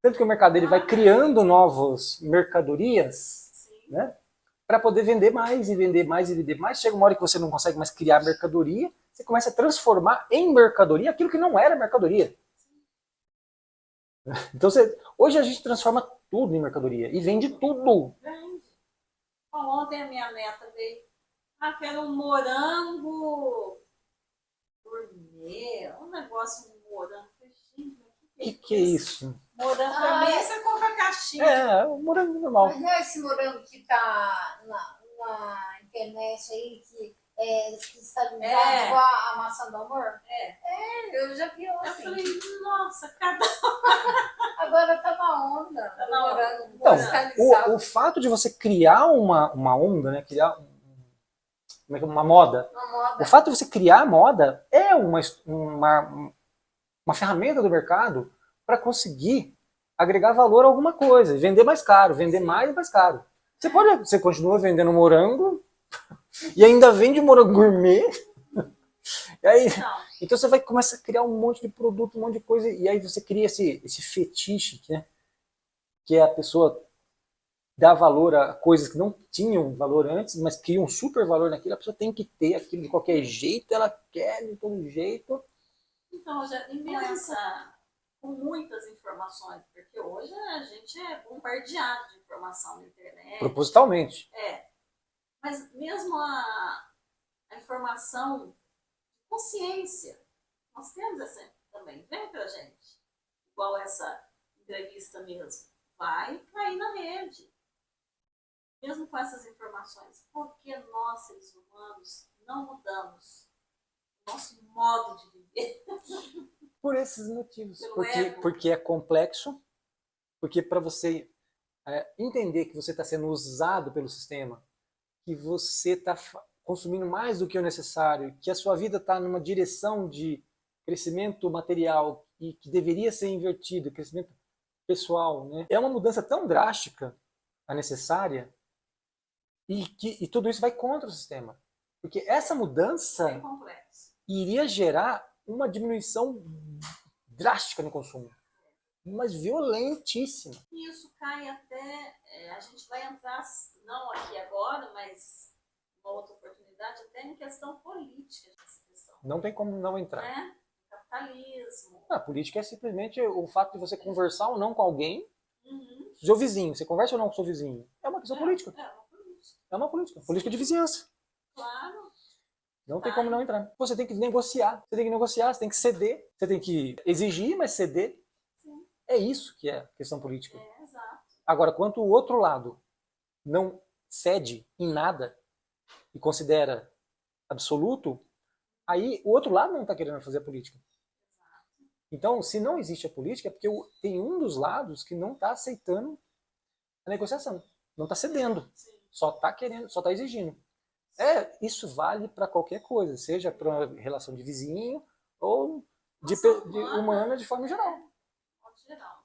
C: Tanto que o mercado ele vai criando novas mercadorias, né, para poder vender mais e vender mais e vender mais. Chega uma hora que você não consegue mais criar mercadoria, você começa a transformar em mercadoria aquilo que não era mercadoria. Então, hoje a gente transforma tudo em mercadoria e vende tudo.
A: Vende. Ontem a minha neta veio. Ah, quero um morango gourmet. Um negócio, um morango.
C: O que é isso?
A: Morango gourmet, você compra a caixinha.
C: É, o morango normal.
B: Mas não é esse morango que está na internet aí, que é cristalizado igual a maçã do amor? Eu já vi ontem.
A: Eu falei, nossa, cada.
B: Agora tá na onda.
A: Tá na onda.
B: Morango
C: Então,
B: cristalizado.
C: o fato de você criar uma onda, né, criar uma moda,
B: Uma moda.
C: o fato de você criar a moda é uma ferramenta do mercado para conseguir agregar valor a alguma coisa, vender mais caro, vender mais e mais caro. Você continua vendendo morango e ainda vende morango gourmet. E aí, então você vai começar a criar um monte de produto, um monte de coisa, e aí você cria esse fetiche, né? Que é a pessoa dar valor a coisas que não tinham valor antes, mas criam um super valor naquilo. A pessoa tem que ter aquilo de qualquer jeito, ela quer de todo jeito.
A: Então, já imensa, com muitas informações, porque hoje a gente é bombardeado de informação na internet.
C: Propositalmente.
A: Mas mesmo a informação de consciência, nós temos essa também. Vem pra gente. Igual essa entrevista mesmo. Vai cair na rede. Mesmo com essas informações. Por que nós, seres humanos, não mudamos nosso modo de viver?
C: Por esses motivos.
A: Pelo ego.
C: Porque é complexo, porque para você entender que você está sendo usado pelo sistema, que você está consumindo mais do que o necessário, que a sua vida está numa direção de crescimento material e que deveria ser invertido, crescimento pessoal, né? É uma mudança tão drástica, a necessária, e tudo isso vai contra o sistema. Porque essa mudança
A: É complexo.
C: iria gerar uma diminuição drástica no consumo, mas violentíssima.
A: E isso cai até, a gente vai entrar, não aqui agora, mas uma outra oportunidade, até em questão política dessa questão.
C: Não tem como não entrar.
A: Né? Capitalismo.
C: A política é simplesmente o fato de você conversar ou não com alguém.
A: Uhum.
C: Seu vizinho, você conversa ou não com seu vizinho? É uma questão política.
A: É uma política.
C: É uma política. Política de vizinhança.
A: Claro.
C: Não tem como não entrar. Você tem que negociar. Você tem que negociar, você tem que ceder. Você tem que exigir, mas ceder.
A: Sim.
C: É isso que é questão política.
A: Exato.
C: Agora, quanto o outro lado não cede em nada e considera absoluto, aí o outro lado não está querendo fazer a política. Então, se não existe a política, é porque tem um dos lados que não está aceitando a negociação. Não está cedendo.
A: Sim.
C: Só está querendo, só está exigindo. Isso vale para qualquer coisa, seja para uma relação de vizinho ou de humana de forma geral.
A: Geral.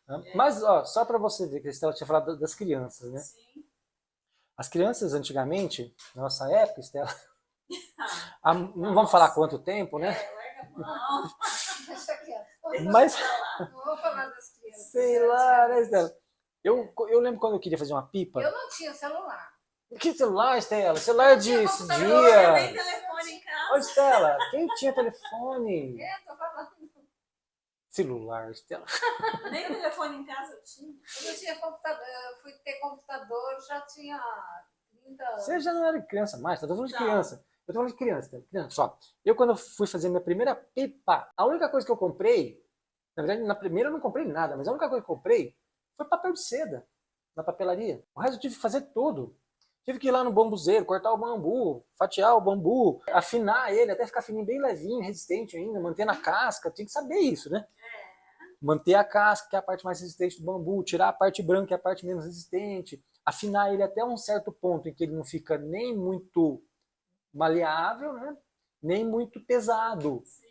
C: Né? Mas, ó, só para você ver que a Estela tinha falado das crianças, né?
A: Sim.
C: As crianças antigamente, na nossa época, Estela, não vamos
A: Nossa.
C: falar quanto tempo, né?
A: Larga a mão.
B: Deixa quieto.
C: Mas,
B: Não vou falar das crianças.
C: sei lá, né, Estela? Eu lembro quando eu queria fazer uma pipa.
B: Eu não tinha celular.
C: Que celular, Estela? Celular de esse
A: Você tem
C: dia.
A: telefone em
C: Ô,
A: casa?
C: Estela, quem tinha telefone?
B: Tô falando.
C: Celular, Estela.
A: Nem telefone em casa eu tinha.
B: Eu não tinha computador. Eu fui ter computador, já tinha 30 anos.
C: Você já não era criança mais, tá? Eu tô falando de
A: Não.
C: criança. Eu tô falando de criança, Estela. Criança, só. Eu, quando eu fui fazer minha primeira pipa, a única coisa que eu comprei, na verdade, na primeira eu não comprei nada, mas a única coisa que eu comprei foi papel de seda na papelaria. O resto eu tive que fazer tudo. Tive que ir lá no bambuzeiro, cortar o bambu, fatiar o bambu, afinar ele, até ficar fininho, bem levinho, resistente ainda, manter na casca. Tinha que saber isso, né? Manter a casca, que é a parte mais resistente do bambu, tirar a parte branca, que é a parte menos resistente, afinar ele até um certo ponto em que ele não fica nem muito maleável, né? Nem muito pesado.
A: Sim.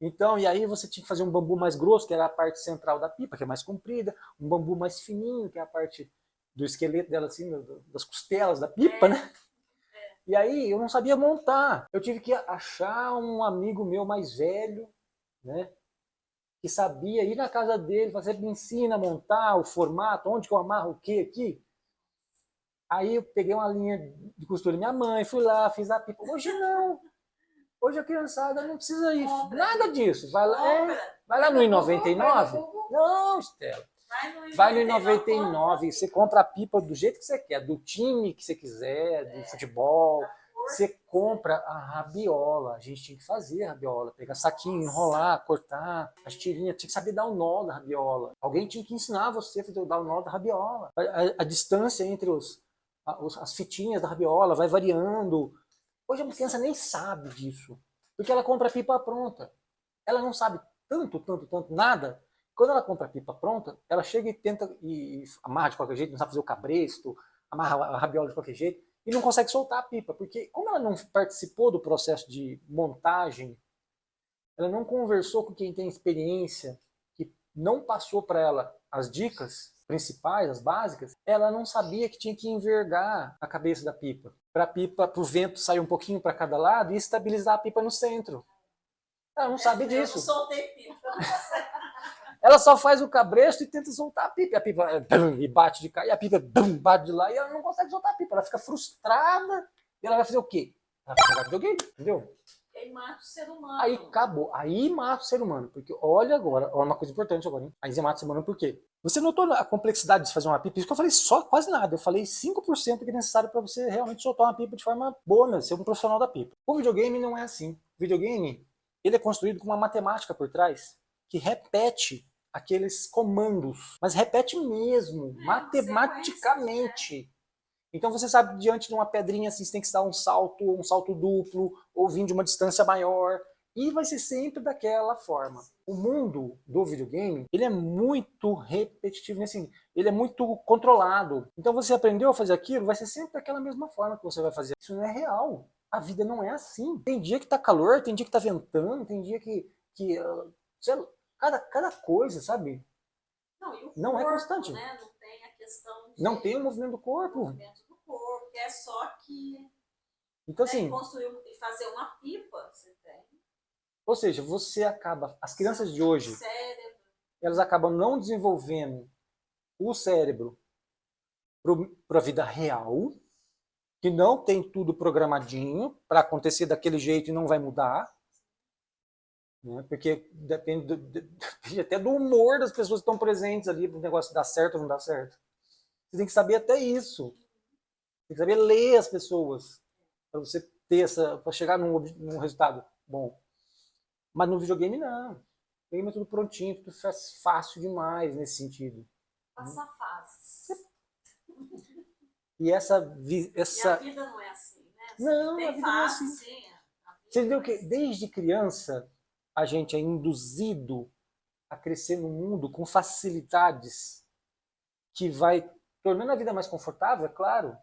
C: Então, e aí você tinha que fazer um bambu mais grosso, que era a parte central da pipa, que é mais comprida, um bambu mais fininho, que é a parte do esqueleto dela, assim, das costelas da pipa, né? E aí eu não sabia montar. Eu tive que achar um amigo meu mais velho, né? Que sabia ir na casa dele, fazer, me ensina a montar o formato, onde que eu amarro o que aqui. Aí eu peguei uma linha de costura da minha mãe, fui lá, fiz a pipa. Hoje não. Hoje a criançada não precisa ir.
A: Compra.
C: Nada disso. Vai lá,
A: Compra.
C: vai lá no I99. Não, Estela. Vai no I99, você compra a pipa do jeito que você quer, do time que você quiser, do futebol. Você compra a rabiola. A gente tinha que fazer a rabiola, pegar saquinho, enrolar, cortar as tirinhas. Tinha que saber dar o nó da rabiola. Alguém tinha que ensinar você a dar o nó da rabiola. A distância entre as fitinhas da rabiola vai variando. Hoje a criança nem sabe disso, porque ela compra a pipa pronta. Ela não sabe tanto, nada. Quando ela compra a pipa pronta, ela chega e tenta e amarra de qualquer jeito, não sabe fazer o cabresto, amarra a rabiola de qualquer jeito, e não consegue soltar a pipa, porque como ela não participou do processo de montagem, ela não conversou com quem tem experiência, que não passou para ela as dicas principais, as básicas, ela não sabia que tinha que envergar a cabeça da pipa, para o vento sair um pouquinho para cada lado e estabilizar a pipa no centro. Ela não sabe disso.
A: Eu não soltei pipa.
C: Ela só faz o cabresto e tenta soltar a pipa e bate de cá, e a pipa bate de lá, e ela não consegue soltar a pipa. Ela fica frustrada, e ela vai fazer o quê? Ela vai jogar videogame, entendeu?
A: E aí mata o ser humano.
C: Aí acabou. Aí mata o ser humano. Porque olha agora, olha uma coisa importante agora, hein? Aí você mata o ser humano por quê? Você notou a complexidade de fazer uma pipa? Isso que eu falei só quase nada. Eu falei 5% que é necessário para você realmente soltar uma pipa de forma boa, né? Ser um profissional da pipa. O videogame não é assim. O videogame, ele é construído com uma matemática por trás que repete aqueles comandos, mas repete mesmo, matematicamente. Então você sabe que diante de uma pedrinha assim, você tem que dar um salto duplo, ou vir de uma distância maior, e vai ser sempre daquela forma. O mundo do videogame, ele é muito repetitivo, assim, ele é muito controlado. Então você aprendeu a fazer aquilo, vai ser sempre daquela mesma forma que você vai fazer. Isso não é real. A vida não é assim. Tem dia que tá calor, tem dia que tá ventando, tem dia que sei lá, cada coisa, sabe?
A: Não, e o
C: não
A: corpo,
C: é constante.
A: Né? Não tem a questão de...
C: Não tem o movimento do corpo.
A: O movimento do corpo, que é só que...
C: Então, assim...
A: construir e fazer uma pipa, você tem.
C: Ou seja, você acaba... As crianças de hoje,
A: cérebro.
C: Elas acabam não desenvolvendo o cérebro para a vida real, que não tem tudo programadinho para acontecer daquele jeito e não vai mudar. Né? Porque depende até do humor das pessoas que estão presentes ali para o negócio dar certo ou não dar certo. Você tem que saber até isso. Tem que saber ler as pessoas para você ter para chegar num resultado bom. Mas no videogame não. O videogame é tudo prontinho, tudo fácil demais nesse sentido.
A: Passa fases.
C: E essa...
A: E a vida não é assim, né?
C: Não,
A: tem
C: a vida não é assim.
A: Sim,
C: você entendeu que desde criança a gente é induzido a crescer no mundo com facilidades que vai tornando a vida mais confortável, é claro,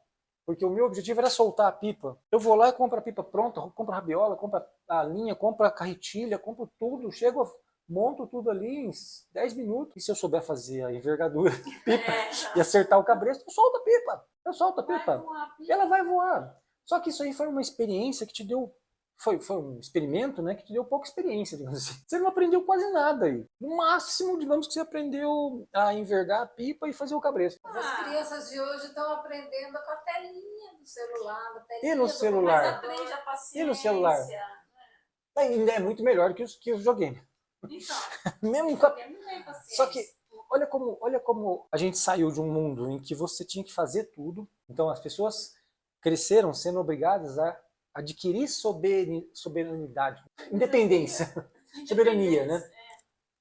C: porque o meu objetivo era soltar a pipa. Eu vou lá e compro a pipa pronta, compro a rabiola, compro a linha, compro a carretilha, compro tudo, chego, monto tudo ali em 10 minutos. E se eu souber fazer a envergadura da pipa
A: É,
C: e acertar o cabresto, eu solto a pipa. Eu solto a
A: vai
C: pipa.
A: voar,
C: E ela vai voar. Só que isso aí foi uma experiência que te deu. Foi um experimento, né, que te deu pouca experiência, digamos assim. Você não aprendeu quase nada aí. No máximo, digamos que você aprendeu a envergar a pipa e fazer o cabresto.
B: Mas as crianças de hoje estão aprendendo com a telinha do celular, a telinha
C: E no
B: do
C: celular?
A: mas
B: computador.
A: aprende a paciência.
C: E no celular? Ainda é muito melhor que o videogame.
A: Então,
C: Mesmo com a... Só que olha como a gente saiu de um mundo em que você tinha que fazer tudo. Então as pessoas cresceram sendo obrigadas a adquirir soberanidade, independência, soberania, né?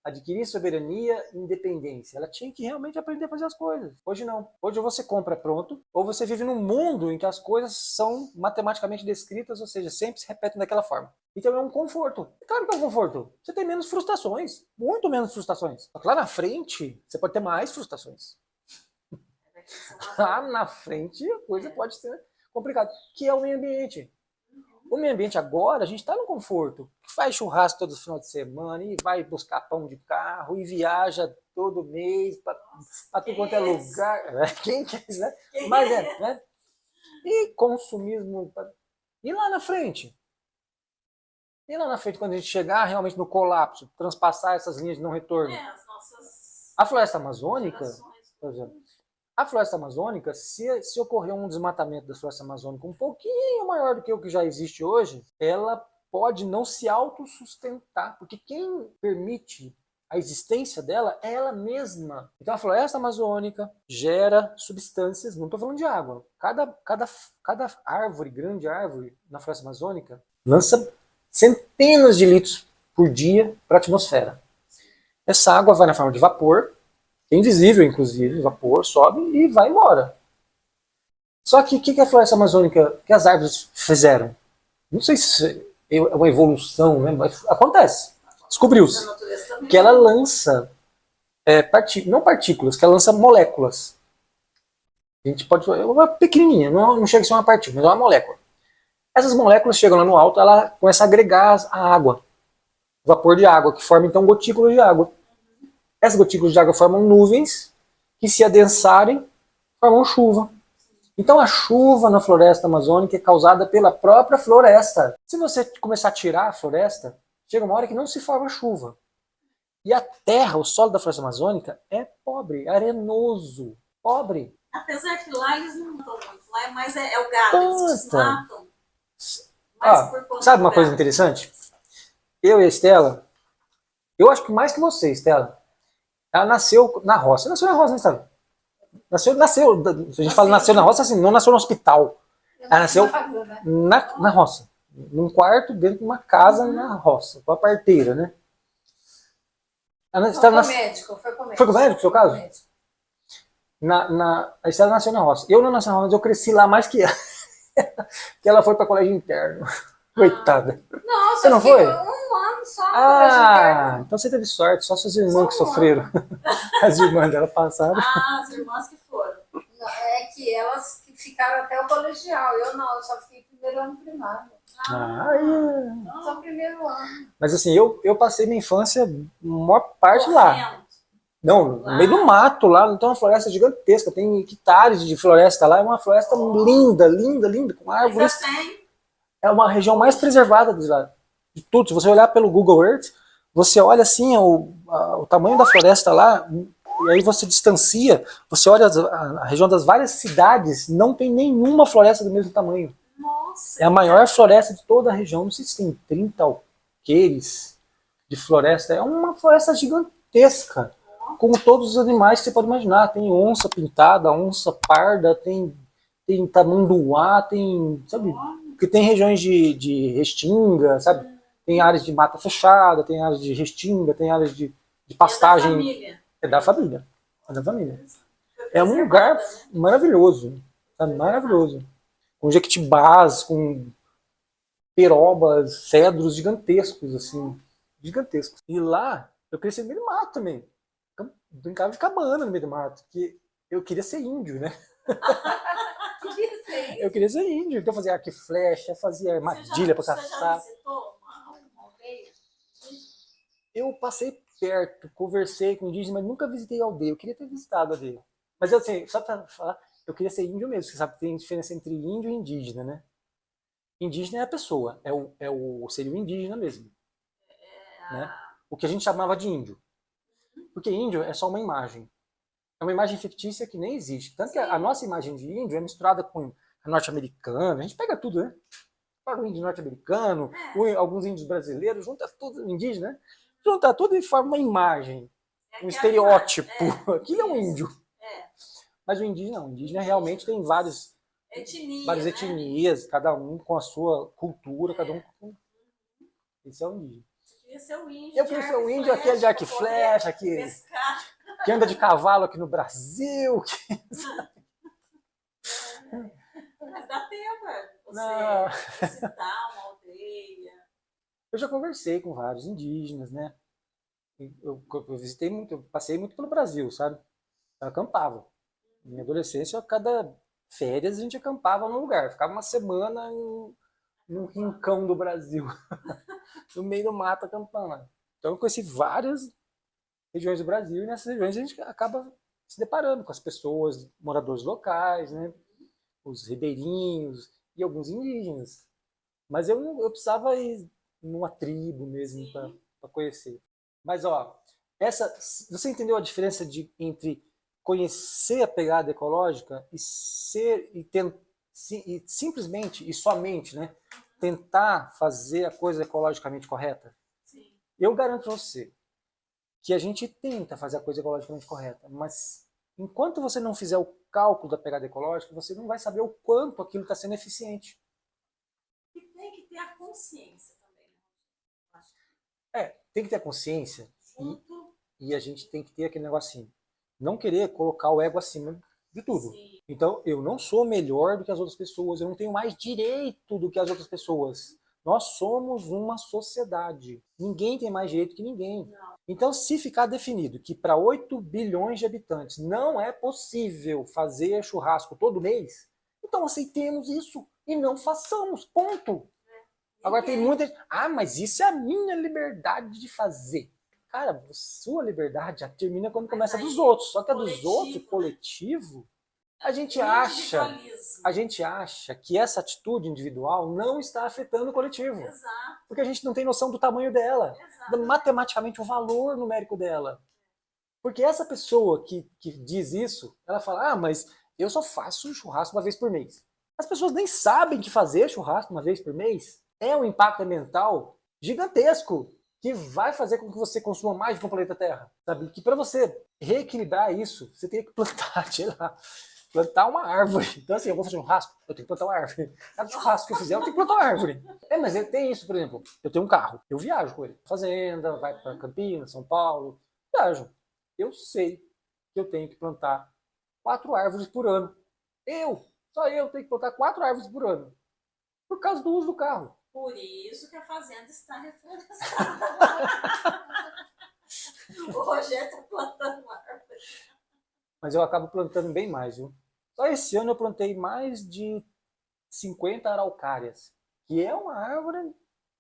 C: Adquirir soberania e independência. Ela tinha que realmente aprender a fazer as coisas. Hoje não. Hoje ou você compra pronto, ou você vive num mundo em que as coisas são matematicamente descritas, ou seja, sempre se repetem daquela forma. Então é um conforto. Claro que é um conforto. Você tem menos frustrações. Muito menos frustrações. Só que lá na frente, você pode ter mais frustrações. Lá na frente, a coisa pode ser complicada. Que é o meio ambiente. O meio ambiente agora, a gente está no conforto. Faz churrasco todo final de semana, e vai buscar pão de carro, e viaja todo mês para tudo quanto é lugar. Quem quer, né? Mas né? E consumismo. E lá na frente? E lá na frente, quando a gente chegar realmente no colapso, transpassar essas linhas de não retorno?
A: as nossas
C: A floresta amazônica,
A: gerações.
C: por exemplo, a floresta amazônica, se ocorrer um desmatamento da floresta amazônica um pouquinho maior do que o que já existe hoje, ela pode não se autossustentar, porque quem permite a existência dela é ela mesma. Então a floresta amazônica gera substâncias, não estou falando de água, cada árvore, grande árvore na floresta amazônica, lança centenas de litros por dia para a atmosfera. Essa água vai na forma de vapor, é invisível, inclusive, o vapor sobe e vai embora. Só que o que a floresta amazônica, que as árvores fizeram? Não sei se é uma evolução, né? Mas acontece. Descobriu-se que ela lança, não partículas, que ela lança moléculas. A gente pode falar, é uma pequenininha, não chega a ser uma partícula, mas é uma molécula. Essas moléculas chegam lá no alto, ela começa a agregar a água, o vapor de água, que forma então gotículas de água. Essas gotículas de água formam nuvens que, se adensarem, formam chuva. Então a chuva na floresta amazônica é causada pela própria floresta. Se você começar a tirar a floresta, chega uma hora que não se forma chuva. E a terra, o solo da floresta amazônica, é pobre, arenoso, pobre.
A: Apesar que lá eles não matam muito, lá é mais o gado, eles matam.
C: Sabe uma coisa interessante? Eu e a Estela, eu acho que mais que você, Estela, ela nasceu na roça. Nasceu na roça, né, Estela? Nasceu. Se a gente fala nasceu na roça, assim, não nasceu no hospital. Ela nasceu na roça. Num quarto, dentro de uma casa na roça. Com a parteira, né?
B: Não, foi médico. Foi com
C: o médico, no seu caso? A Estela nasceu na roça. Eu não nasci na roça, mas eu cresci lá mais que ela. Que ela foi para colégio interno. Coitada.
B: Nossa,
C: você não foi?
B: Um ano só no colégio interno.
C: Então você teve sorte, só suas irmãs que sofreram. As irmãs dela passaram.
A: As irmãs que foram.
B: Não, é que elas ficaram até o colegial. Eu não, eu só fiquei primeiro ano primário. Só primeiro ano.
C: Mas assim, eu passei minha infância, a maior parte lá. Não, no meio do mato lá, então é uma floresta gigantesca, tem hectares de floresta lá, é uma floresta linda, linda, linda, com árvores. É uma região mais preservada de tudo. Se você olhar pelo Google Earth, você olha assim o tamanho da floresta lá, e aí você distancia, você olha a região das várias cidades, não tem nenhuma floresta do mesmo tamanho.
A: Nossa,
C: é a maior floresta de toda a região, não sei se tem 30 alqueires de floresta, é uma floresta gigantesca, com todos os animais que você pode imaginar. Tem onça pintada, onça parda, tem tamanduá, tem, sabe, porque tem regiões de restinga, sabe, tem áreas de mata fechada, tem áreas de restinga, tem áreas de pastagem. É da família. É da família. É um lugar maravilhoso, sabe, maravilhoso. Com jequitibás, com perobas, cedros gigantescos, assim, gigantescos. E lá, eu cresci no meio do mato também. Brincava de cabana no meio do mato, porque eu queria ser índio, né? Eu queria ser índio, então eu fazia arco e flecha, fazia armadilha para caçar. eu passei perto, conversei com indígenas, mas nunca visitei a aldeia. Eu queria ter visitado a aldeia. Mas assim, só para falar, eu queria ser índio mesmo. Você sabe que tem diferença entre índio e indígena, né? Indígena é a pessoa, seria o indígena mesmo,
A: É
C: né?
A: a...
C: O que a gente chamava de índio. Porque índio é só uma imagem. É uma imagem fictícia que nem existe. Tanto que a nossa imagem de índio é misturada com a norte-americana. A gente pega tudo, né? Pega o índio norte-americano, alguns índios brasileiros, junta tudo, indígena, né? Junta tudo e forma uma imagem, um estereótipo. Aquilo é um índio. Mas o indígena não. O indígena realmente tem várias etnias, cada um com a sua cultura, cada um com... Esse é o indígena.
A: Queria ser o índio.
C: Eu queria ser o índio, aquele de arco e flecha, que anda de cavalo aqui no Brasil.
A: Mas dá tempo você visitar uma aldeia.
C: Eu já conversei com vários indígenas, né? Eu visitei muito, eu passei muito pelo Brasil, sabe? Eu acampava. Na minha adolescência, a cada férias a gente acampava num lugar. Ficava uma semana num rincão do Brasil. No meio do mato acampando. Então eu conheci várias regiões do Brasil e nessas regiões a gente acaba se deparando com as pessoas, moradores locais, né? Os ribeirinhos e alguns indígenas. Mas eu precisava ir numa tribo mesmo para conhecer. Mas ó, você entendeu a diferença entre conhecer a pegada ecológica e simplesmente e somente, né, tentar fazer a coisa ecologicamente correta?
A: Sim.
C: Eu garanto a você que a gente tenta fazer a coisa ecologicamente correta, mas enquanto você não fizer o cálculo da pegada ecológica, você não vai saber o quanto aquilo está sendo eficiente.
A: E tem que ter a consciência também,
C: tem que ter a consciência e a gente tem que ter aquele negocinho. Não querer colocar o ego acima de tudo.
A: Sim.
C: Então, eu não sou melhor do que as outras pessoas, eu não tenho mais direito do que as outras pessoas. Nós somos uma sociedade. Ninguém tem mais direito que ninguém.
A: Não.
C: Então, se ficar definido que para 8 bilhões de habitantes não é possível fazer churrasco todo mês, então aceitemos isso e não façamos. Ponto. Agora tem muita gente, mas isso é a minha liberdade de fazer. Cara, sua liberdade já termina quando começa a dos outros. Só que a dos outros, coletivo, a gente acha que essa atitude individual não está afetando o coletivo.
A: Exato.
C: Porque a gente não tem noção do tamanho dela, matematicamente o valor numérico dela. Porque essa pessoa que diz isso, ela fala, mas eu só faço churrasco uma vez por mês. As pessoas nem sabem que fazer churrasco uma vez por mês é um impacto ambiental gigantesco que vai fazer com que você consuma mais do planeta Terra. Sabe? Que para você reequilibrar isso, você tem que plantar, sei lá, plantar uma árvore. Então assim, eu vou fazer um churrasco, eu tenho que plantar uma árvore. Cada churrasco que eu fizer, eu tenho que plantar uma árvore. Mas tem isso, por exemplo, eu tenho um carro, eu viajo com ele. Fazenda, vai para Campinas, São Paulo, viajo. Eu sei que eu tenho que plantar 4 árvores por ano. Só eu tenho que plantar 4 árvores por ano. Por causa do uso do carro.
A: Por isso que a fazenda está reflorestada. O Rogério está plantando árvore.
C: Mas eu acabo plantando bem mais, viu? Só esse ano eu plantei mais de 50 araucárias, que é uma árvore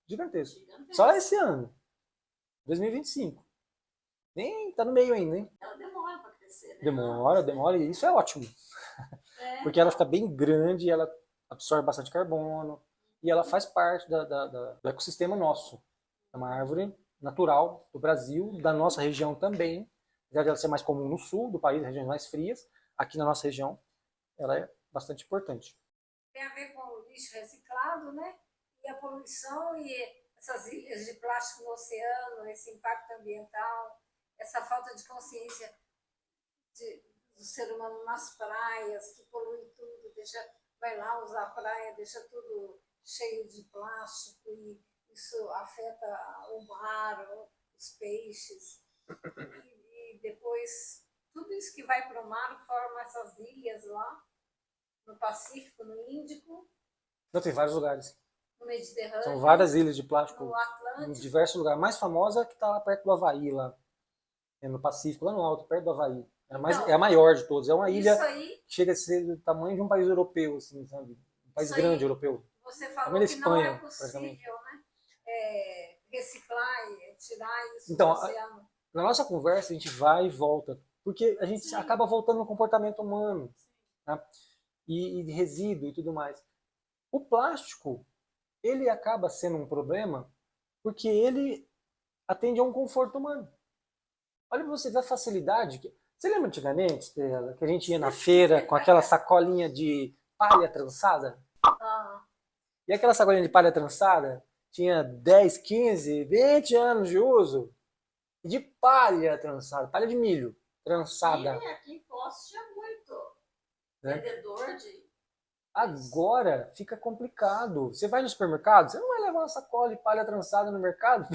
C: gigantesca. Só esse ano. 2025. Nem tá no meio ainda, hein?
A: Ela demora para crescer, né?
C: Demora, e isso é ótimo. Porque ela fica bem grande, ela absorve bastante carbono, e ela faz parte do ecossistema nosso. É uma árvore natural do Brasil, da nossa região também. Apesar de ela ser mais comum no sul do país, regiões mais frias, aqui na nossa região, ela é bastante importante.
B: Tem a ver com o lixo reciclado, né? E a poluição e essas ilhas de plástico no oceano, esse impacto ambiental, essa falta de consciência do ser humano nas praias, que polui tudo, vai lá usar a praia, deixa tudo cheio de plástico e isso afeta o mar, os peixes. E depois, tudo isso que vai para o mar forma essas ilhas lá, no Pacífico, no Índico.
C: Não, tem vários lugares.
B: No Mediterrâneo.
C: São várias ilhas de plástico.
B: No Atlântico.
C: Em diversos lugares. A mais famosa é que está lá perto do Havaí, lá. No Pacífico, lá no alto, perto do Havaí. É a maior de todas. É uma ilha que chega a ser do tamanho de um país europeu, assim, sabe? Um país grande europeu.
B: Você falou que Espanha, não é possível, né? reciclar e tirar isso
C: Então,
B: do oceano.
C: Na nossa conversa, a gente vai e volta, porque a gente acaba voltando no comportamento humano, tá? E de resíduo e tudo mais. O plástico, ele acaba sendo um problema porque ele atende a um conforto humano. Olha pra você ver a facilidade. Você lembra antigamente, Estela, que a gente ia na feira com aquela sacolinha de palha trançada?
B: Ah,
C: E aquela sacolinha de palha trançada tinha 10, 15, 20 anos de uso. De palha trançada, palha de milho trançada.
A: E aqui em Poços tinha muito
C: Né?
A: vendedor de...
C: Agora fica complicado. Você vai no supermercado, você não vai levar uma sacola de palha trançada no mercado?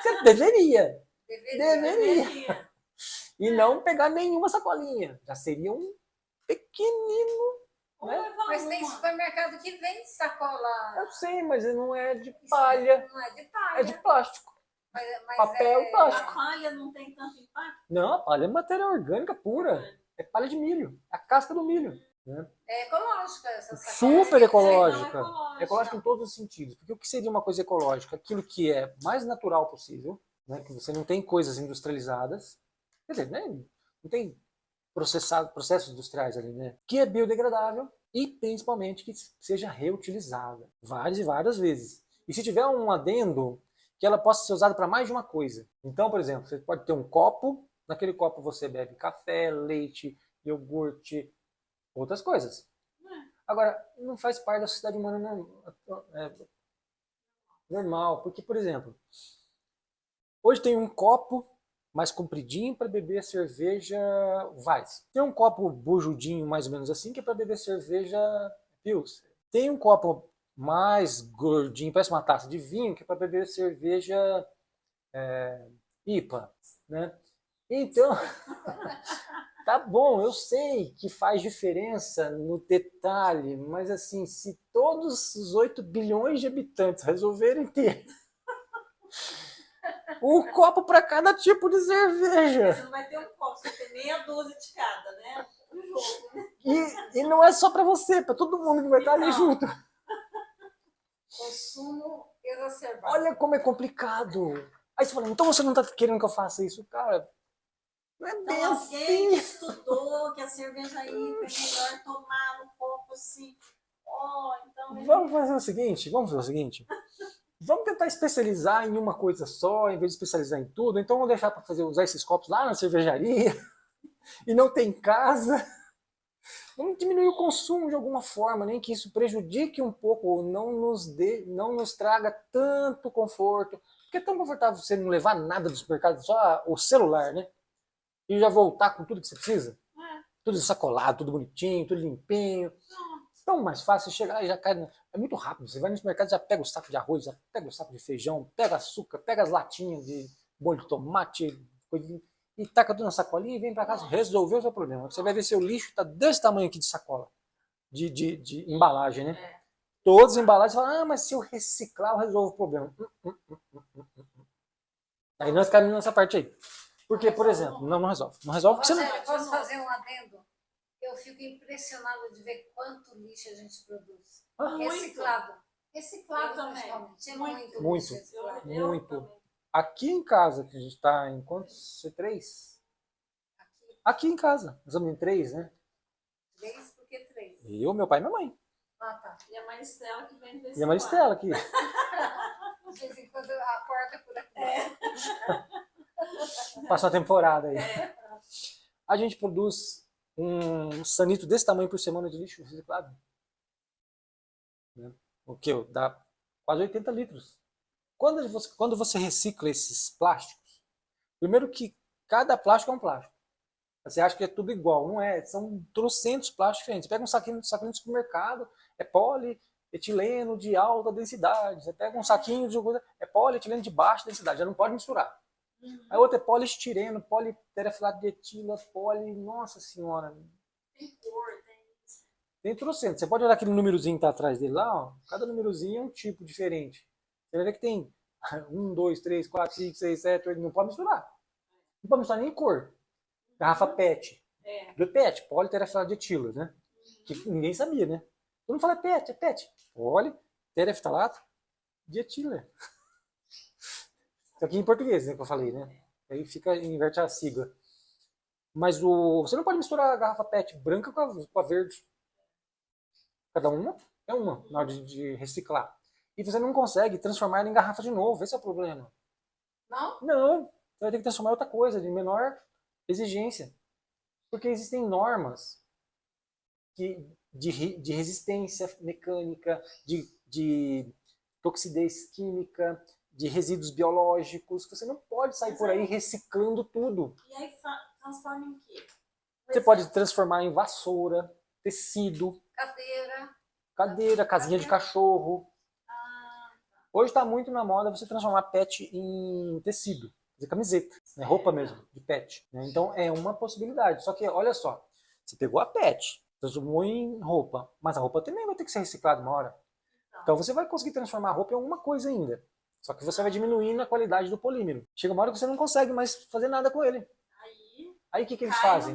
C: Você deveria.
A: Deveria.
C: E não pegar nenhuma sacolinha. Já seria um pequenino.
A: Ou
C: Né?
A: levar
B: Mas tem
A: uma.
B: supermercado que vende sacola.
C: Eu sei, mas não é de palha.
B: Não é de palha.
C: É de plástico.
B: Mas
C: papel e plástico.
A: A palha não tem tanto impacto.
C: Não, a palha é matéria orgânica pura. É palha de milho. É a casca do milho. Né?
B: é ecológica essa sacola.
C: Super ecológica.
A: Então,
C: Ecológica em todos os sentidos. Porque o que seria uma coisa ecológica? Aquilo que é mais natural possível, né? Que você não tem coisas industrializadas. Quer dizer, né? Não tem processos industriais ali, né? Que é biodegradável e principalmente que seja reutilizada várias e várias vezes. E se tiver um adendo, que ela possa ser usada para mais de uma coisa. Então, por exemplo, você pode ter um copo, naquele copo você bebe café, leite, iogurte, outras coisas. Agora, não faz parte da sociedade humana normal, porque, por exemplo, hoje tem um copo mais compridinho para beber cerveja Weiss. Tem um copo bujudinho, mais ou menos assim, que é para beber cerveja Pils. Tem um copo mais gordinho, parece uma taça de vinho, que é para beber cerveja IPA. Né? Então, tá bom, eu sei que faz diferença no detalhe, mas assim, se todos os 8 bilhões de habitantes resolverem ter um copo para cada tipo de cerveja.
A: Você não vai ter um copo, você vai ter meia dúzia de cada, né? Um jogo, né?
C: E não é só para você, para todo mundo que vai estar ali junto.
B: Consumo exacerbado.
C: Olha como é complicado. Aí você fala, então você não está querendo que eu faça isso? Cara, não é bem
A: Então, alguém que
C: assim.
A: estudou que a cerveja IPA é melhor tomar no copo assim. Então
C: Vamos fazer o seguinte, Vamos tentar especializar em uma coisa só, em vez de especializar em tudo. Então vamos deixar para usar esses copos lá na cervejaria e não ter em casa. Vamos diminuir o consumo de alguma forma, nem que isso prejudique um pouco, ou não nos traga tanto conforto. Porque é tão confortável você não levar nada do supermercado, só o celular, né? E já voltar com tudo que você precisa. Tudo sacolado, tudo bonitinho, tudo limpinho. Tão mais fácil, você chegar e já cai. É muito rápido. Você vai no supermercado, já pega o saco de arroz, já pega o saco de feijão, pega açúcar, pega as latinhas de molho de tomate, e taca tudo na sacolinha e vem para casa. Resolveu o seu problema. Você vai ver seu lixo está desse tamanho aqui de sacola, de embalagem, né? Todas as embalagens falam, mas se eu reciclar, eu resolvo o problema. Aí nós caímos nessa parte aí. Porque, por exemplo, não resolve. Não resolve porque você não.
B: Rogério, posso fazer um adendo? Eu fico impressionada de ver quanto lixo a gente produz. Reciclado. Reciclado principalmente. É muito.
C: Muito.
B: Lixo reciclado.
C: Muito. Aqui em casa, que a gente está em quantos? C3? Aqui em casa. Nós estamos em 3, né?
B: 3 porque 3.
C: Eu, meu pai e minha mãe.
B: Ah, tá.
A: E a Maristela que vem desse
C: E a Maristela aqui.
B: De vez em quando a porta por aqui.
C: Passa uma temporada aí. A gente produz um sanito desse tamanho por semana de lixo reciclado. O que? Dá quase 80 litros. Quando você recicla esses plásticos, primeiro que cada plástico é um plástico. Você acha que é tudo igual, não é? São trocentos plásticos diferentes. Você pega um saquinho do supermercado, é polietileno de alta densidade. Você pega um saquinho de é polietileno de baixa densidade, já não pode misturar. Aí outro é poliestireno, politerefilato de etila, nossa senhora.
A: Tem cor,
C: Tem trocentos. Você pode olhar aquele númerozinho que tá atrás dele lá, ó. Cada númerozinho é um tipo diferente. Você vai ver que tem 1, 2, 3, 4, 5, 6, 7, 8, não pode misturar. Não pode misturar nem cor. Garrafa PET. Do PET, politerefilato de etila, né? Que ninguém sabia, né? Todo mundo fala PET, é PET. Politerefalato de etila. aqui em português, né, que eu falei, né? Aí fica, inverte a sigla. Mas você não pode misturar a garrafa PET branca com a verde. Cada uma é uma, na hora de reciclar. E você não consegue transformar ela em garrafa de novo, esse é o problema.
B: Não?
C: Não, você vai ter que transformar em outra coisa, de menor exigência. Porque existem normas de resistência mecânica, de toxidez química, de resíduos biológicos. Você não pode sair por aí reciclando tudo.
A: E aí transforma em quê?
C: Você pode transformar em vassoura, tecido, cadeira, casinha de cachorro. Hoje está muito na moda você transformar PET em tecido, fazer camiseta, né, roupa mesmo, de PET. Né? Então é uma possibilidade. Só que olha só, você pegou a PET, transformou em roupa, mas a roupa também vai ter que ser reciclada uma hora. Então você vai conseguir transformar a roupa em alguma coisa ainda. Só que você vai diminuindo a qualidade do polímero. Chega uma hora que você não consegue mais fazer nada com ele. Aí o que eles fazem?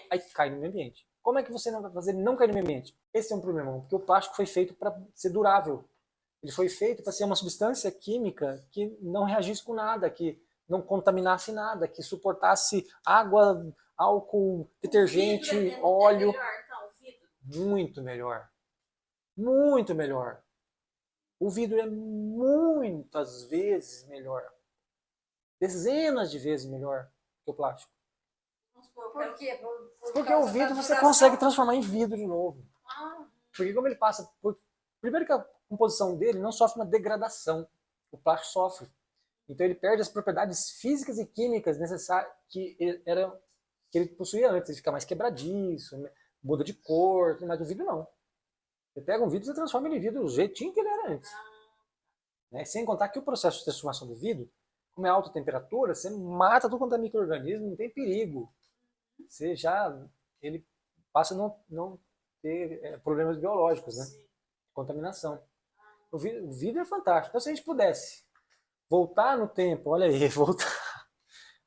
C: Aí cai no meio ambiente. Como é que você não vai fazer não cair no meio ambiente? Esse é um problema, porque o plástico foi feito para ser durável. Ele foi feito para ser uma substância química que não reagisse com nada, que não contaminasse nada, que suportasse água, álcool, detergente, óleo.
A: É melhor, então, o vidro?
C: Muito melhor. Muito melhor. O vidro é muitas vezes melhor. Dezenas de vezes melhor que o plástico.
B: Por quê?
C: Porque o vidro você consegue transformar em vidro de novo. Porque como ele passa por... Primeiro que a composição dele não sofre uma degradação. O plástico sofre. Então ele perde as propriedades físicas e químicas necessárias que ele possuía antes. Ele fica mais quebradiço, muda de cor, mas o vidro não. Você pega um vidro e transforma ele em vidro do jeitinho que ele era antes. Né? Sem contar que o processo de transformação do vidro, como é alta temperatura, você mata tudo quanto é micro-organismo, não tem perigo. Você ele passa a não ter problemas biológicos, né? Contaminação. O vidro é fantástico. Então se a gente pudesse voltar no tempo, olha aí, voltar.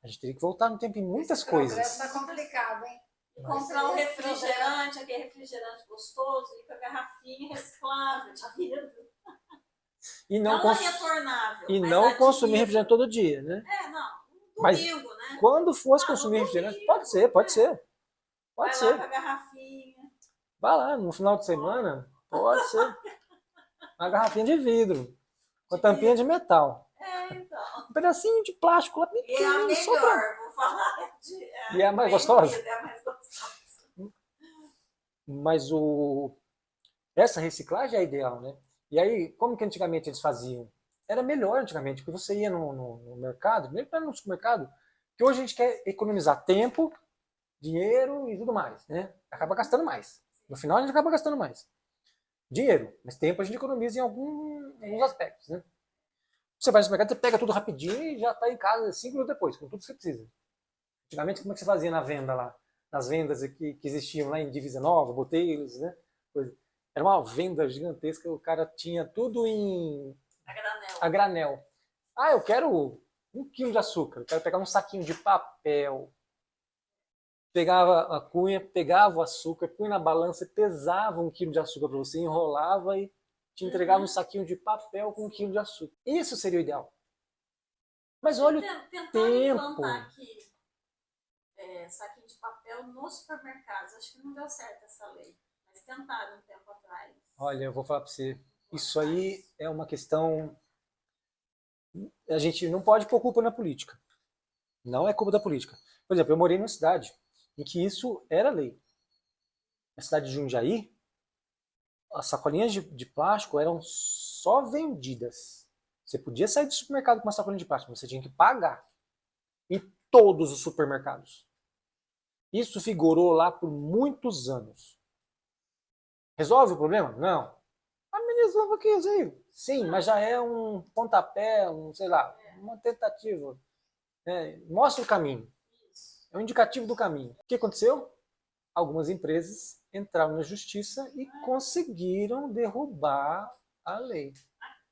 C: A gente teria que voltar no tempo em muitas coisas.
B: Esse programa tá complicado, hein?
A: E comprar um refrigerante, aquele refrigerante gostoso, e com a garrafinha reciclável de vidro.
C: E não
A: retornável.
C: E não consumir refrigerante todo dia, né?
A: Domingo, né?
C: Quando fosse consumir refrigerante, pode ser. Pode
A: Vai
C: ser.
A: lá com a garrafinha.
C: Vai lá, no final de semana, pode ser. Uma garrafinha de vidro, com a tampinha de metal.
A: Então.
C: Um pedacinho de plástico lá
A: pequenininho. E é a melhor, vou falar.
C: E é a mais gostosa?
A: É a mais gostosa.
C: Mas essa reciclagem é ideal, né? E aí, como que antigamente eles faziam? Era melhor antigamente, porque você ia no mercado, mesmo no supermercado, que hoje a gente quer economizar tempo, dinheiro e tudo mais, né? Acaba gastando mais. No final a gente acaba gastando mais. Dinheiro, mas tempo a gente economiza em alguns aspectos, né? Você vai no supermercado, você pega tudo rapidinho e já está em casa 5 minutos depois, com tudo que você precisa. Antigamente, como é que você fazia na venda lá? Nas vendas que existiam lá em Divisa Nova, Boteiros, né? Era uma venda gigantesca, o cara tinha tudo a granel. Ah, eu quero 1 quilo de açúcar, eu quero pegar um saquinho de papel. Pegava a cunha, pegava o açúcar, punha na balança, pesava 1 quilo de açúcar para você, enrolava e te entregava um saquinho de papel com 1 quilo de açúcar. Isso seria o ideal. Mas olha o tempo.
A: Implantar aqui saquinho de papel nos supermercados. Acho que não deu certo essa lei. Mas tentaram um tempo atrás.
C: Olha, eu vou falar para você. Isso aí é uma questão... A gente não pode pôr culpa na política. Não é culpa da política. Por exemplo, eu morei numa cidade em que isso era lei. Na cidade de Jundiaí, as sacolinhas de plástico eram só vendidas. Você podia sair do supermercado com uma sacolinha de plástico, mas você tinha que pagar. Em todos os supermercados. Isso vigorou lá por muitos anos. Resolve o problema? Não. Amenizou um pouquinho assim. Sim, mas já é um pontapé, sei lá, uma tentativa. Mostra o caminho. É um indicativo do caminho. O que aconteceu? Algumas empresas entraram na justiça e conseguiram derrubar a lei.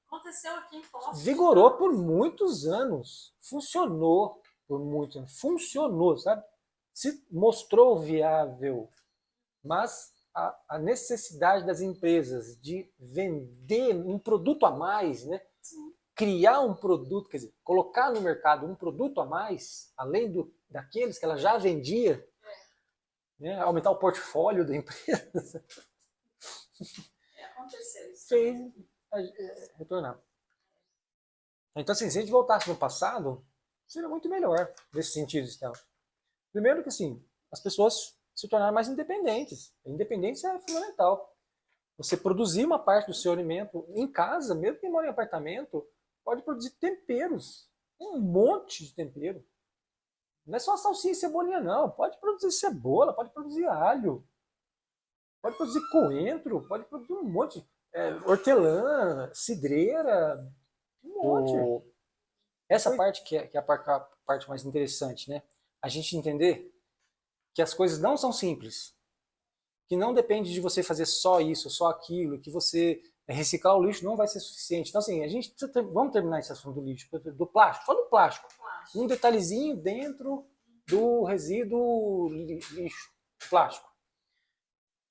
A: Aconteceu aqui em Poços.
C: Vigorou por muitos anos. Funcionou por muitos anos. Funcionou, sabe? Se mostrou viável. Mas a necessidade das empresas de vender um produto a mais, né? criar um produto, quer dizer, colocar no mercado um produto a mais, além daqueles que ela já vendia, né, aumentar o portfólio da empresa,
A: Aconteceu isso.
C: fez retornar. Então, assim, se a gente voltasse no passado, seria muito melhor nesse sentido, Estela. Primeiro que, assim, as pessoas se tornaram mais independentes. A independência é fundamental. Você produzir uma parte do seu alimento em casa, mesmo quem mora em apartamento, pode produzir temperos. Um monte de tempero. Não é só salsinha e cebolinha, não. Pode produzir cebola, pode produzir alho, pode produzir coentro, pode produzir um monte. Hortelã, cidreira, um monte. Essa parte que é a parte mais interessante, né? A gente entender que as coisas não são simples. Que não depende de você fazer só isso, só aquilo, que você reciclar o lixo não vai ser suficiente. Então, assim, vamos terminar esse assunto do lixo, do plástico, só do plástico. Um detalhezinho dentro do resíduo lixo, plástico.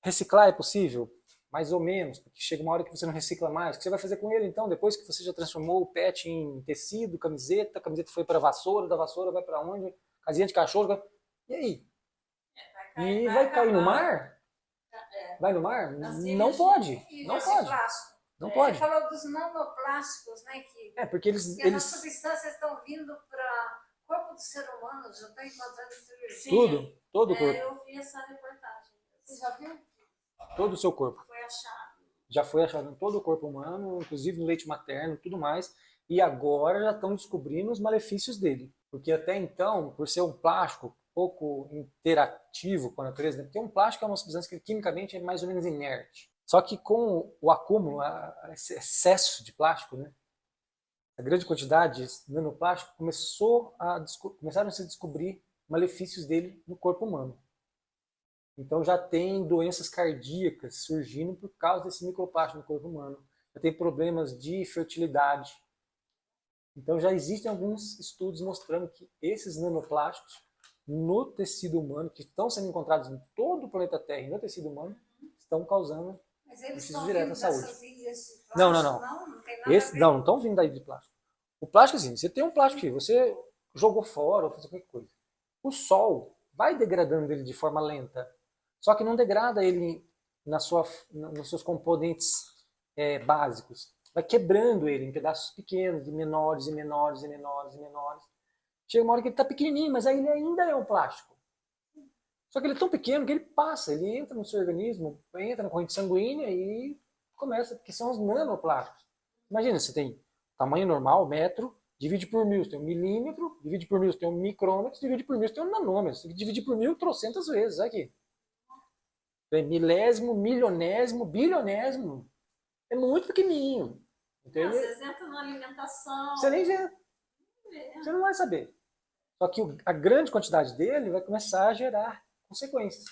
C: Reciclar é possível? Mais ou menos, porque chega uma hora que você não recicla mais. O que você vai fazer com ele, então, depois que você já transformou o PET em tecido, camiseta, a camiseta foi para a vassoura, da vassoura vai para onde? Casinha de cachorro. E aí? Vai cair no mar? Vai no mar? Não pode. Não pode.
B: Plástico.
C: Não pode.
B: Você falou dos nanoplásticos, né?
C: Porque
B: as substâncias estão vindo para o corpo do ser humano, já estão encontrando
C: tudo, todo o corpo.
A: Eu vi essa reportagem.
B: Você já viu?
C: Todo o seu corpo.
A: Foi achado.
C: Já foi achado em todo o corpo humano, inclusive no leite materno, tudo mais. E agora já estão descobrindo os malefícios dele. Porque até então, por ser um plástico pouco interativo com a natureza, porque um plástico é uma substância que quimicamente é mais ou menos inerte. Só que com o acúmulo, esse excesso de plástico, né, a grande quantidade de nanoplástico, começaram a se descobrir malefícios dele no corpo humano. Então já tem doenças cardíacas surgindo por causa desse microplástico no corpo humano. Já tem problemas de fertilidade. Então já existem alguns estudos mostrando que esses nanoplásticos no tecido humano, que estão sendo encontrados em todo o planeta Terra e no tecido humano, estão causando benefícios diretos à saúde.
B: Ilhas de plástico?
C: Não.
B: Não tem nada a ver.
C: Não estão vindo daí de plástico. O plástico, assim, você tem um plástico que você jogou fora ou fez qualquer coisa. O sol vai degradando ele de forma lenta. Só que não degrada ele nos seus componentes básicos. Vai quebrando ele em pedaços pequenos, de menores e menores e menores e menores. Chega uma hora que ele está pequenininho, mas aí ele ainda é um plástico. Só que ele é tão pequeno que ele passa, ele entra no seu organismo, entra na corrente sanguínea e começa, porque são os nanoplásticos. Imagina, você tem tamanho normal, metro, divide por mil, você tem um milímetro, divide por mil, você tem um micrômetro, divide por mil, você tem um nanômetro. Você tem que dividir por mil trocentas vezes, olha aqui. Milésimo, milionésimo, bilionésimo. É muito pequenininho.
A: Então, às vezes entra na alimentação.
C: Você nem vê. Você não vai saber. Só que a grande quantidade dele vai começar a gerar consequências.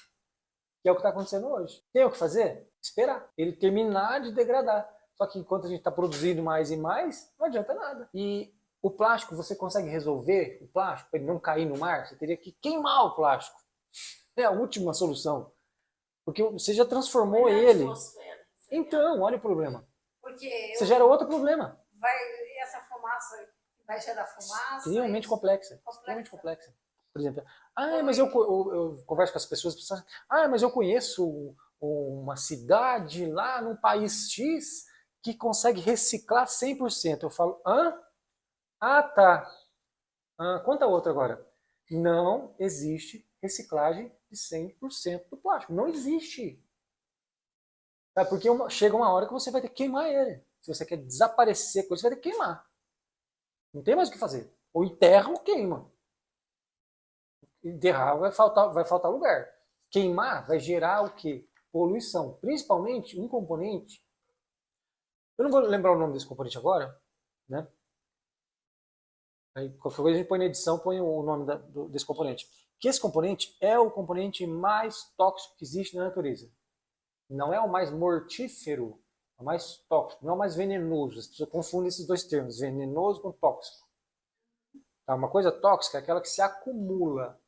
C: Que é o que está acontecendo hoje. Tem o que fazer? Esperar. Ele terminar de degradar. Só que enquanto a gente está produzindo mais e mais, não adianta nada. E o plástico, você consegue resolver o plástico para ele não cair no mar? Você teria que queimar o plástico. É a última solução. Porque você já transformou ele. Então, olha o problema.
B: Porque
C: você gera outro problema.
B: Essa fumaça vai gerar fumaça.
C: Extremamente complexa. Extremamente complexa. Por exemplo, mas eu converso com as pessoas, mas eu conheço uma cidade lá num país X que consegue reciclar 100%. Eu falo, tá. Conta outra agora. Não existe reciclagem de 100% do plástico. Não existe. Porque chega uma hora que você vai ter que queimar ele. Se você quer desaparecer com ele, você vai ter que queimar. Não tem mais o que fazer. Ou enterra ou queima. Enterrar vai faltar lugar. Queimar vai gerar o quê? Poluição. Principalmente um componente. Eu não vou lembrar o nome desse componente agora, né? Aí, qualquer coisa a gente põe na edição, põe o nome desse componente. Que esse componente é o componente mais tóxico que existe na natureza. Não é o mais mortífero, é o mais tóxico, não é o mais venenoso. As pessoas confundem esses dois termos, venenoso com tóxico. Tá, uma coisa tóxica é aquela que se acumula.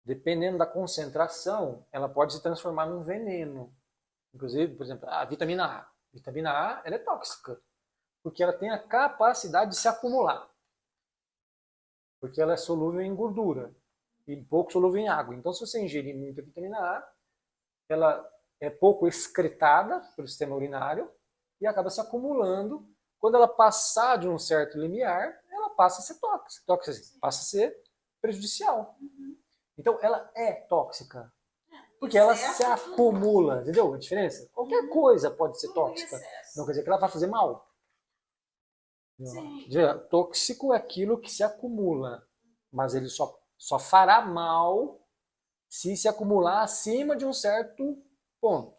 C: Dependendo da concentração, ela pode se transformar num veneno. Inclusive, por exemplo, a vitamina A. A vitamina A ela é tóxica. porque ela tem a capacidade de se acumular. Porque ela é solúvel em gordura e pouco solúvel em água. Então, se você ingerir muita vitamina A, ela é pouco excretada pelo sistema urinário e acaba se acumulando. Quando ela passar de um certo limiar, ela passa a ser tóxica, passa a ser prejudicial. Então, ela é tóxica. Porque ela se acumula, entendeu a diferença? Qualquer coisa pode ser tóxica. Não quer dizer que ela vai fazer mal.
A: Sim.
C: Tóxico é aquilo que se acumula, mas ele só fará mal se acumular acima de um certo ponto.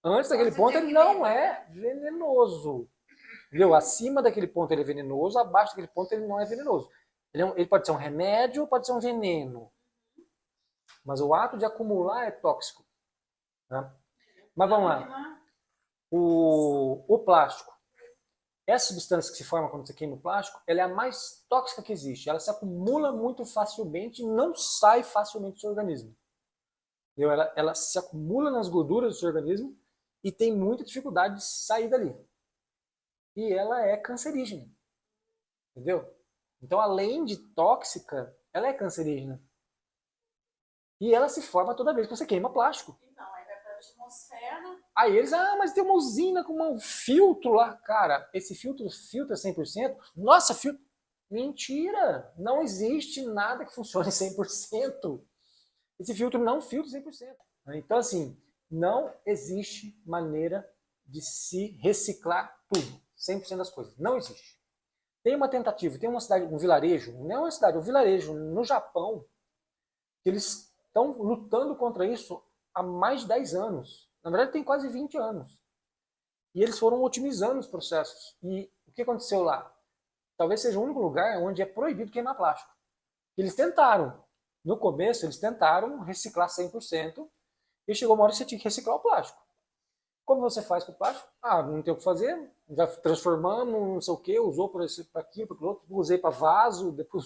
C: Antes daquele ponto ele não é venenoso. Entendeu? Acima daquele ponto ele é venenoso, abaixo daquele ponto ele não é venenoso. Ele pode ser um remédio, pode ser um veneno. Mas o ato de acumular é tóxico. Tá? Mas vamos lá. O plástico. Essa substância que se forma quando você queima o plástico, ela é a mais tóxica que existe. Ela se acumula muito facilmente e não sai facilmente do seu organismo. Entendeu? Ela se acumula nas gorduras do seu organismo e tem muita dificuldade de sair dali. E ela é cancerígena. Entendeu? Então, além de tóxica, ela é cancerígena. E ela se forma toda vez que você queima plástico.
A: Então, aí vai para a atmosfera.
C: Aí eles, mas tem uma usina com um filtro lá. Cara, esse filtro filtra 100%? Nossa, filtro... Mentira! Não existe nada que funcione 100%. Esse filtro não filtra 100%. Então, assim, não existe maneira de se reciclar tudo, 100% das coisas. Não existe. Tem uma tentativa, tem uma cidade, um vilarejo, não é uma cidade, é um vilarejo no Japão, que eles estão lutando contra isso há mais de 10 anos. Na verdade, tem quase 20 anos. E eles foram otimizando os processos. E o que aconteceu lá? Talvez seja o único lugar onde é proibido queimar plástico. Eles tentaram. No começo, eles tentaram reciclar 100%. E chegou uma hora que você tinha que reciclar o plástico. Como você faz com o plástico? Não tem o que fazer. Já transformamos, não sei o que, usou para aquilo, para aquilo outro. Usei para vaso, depois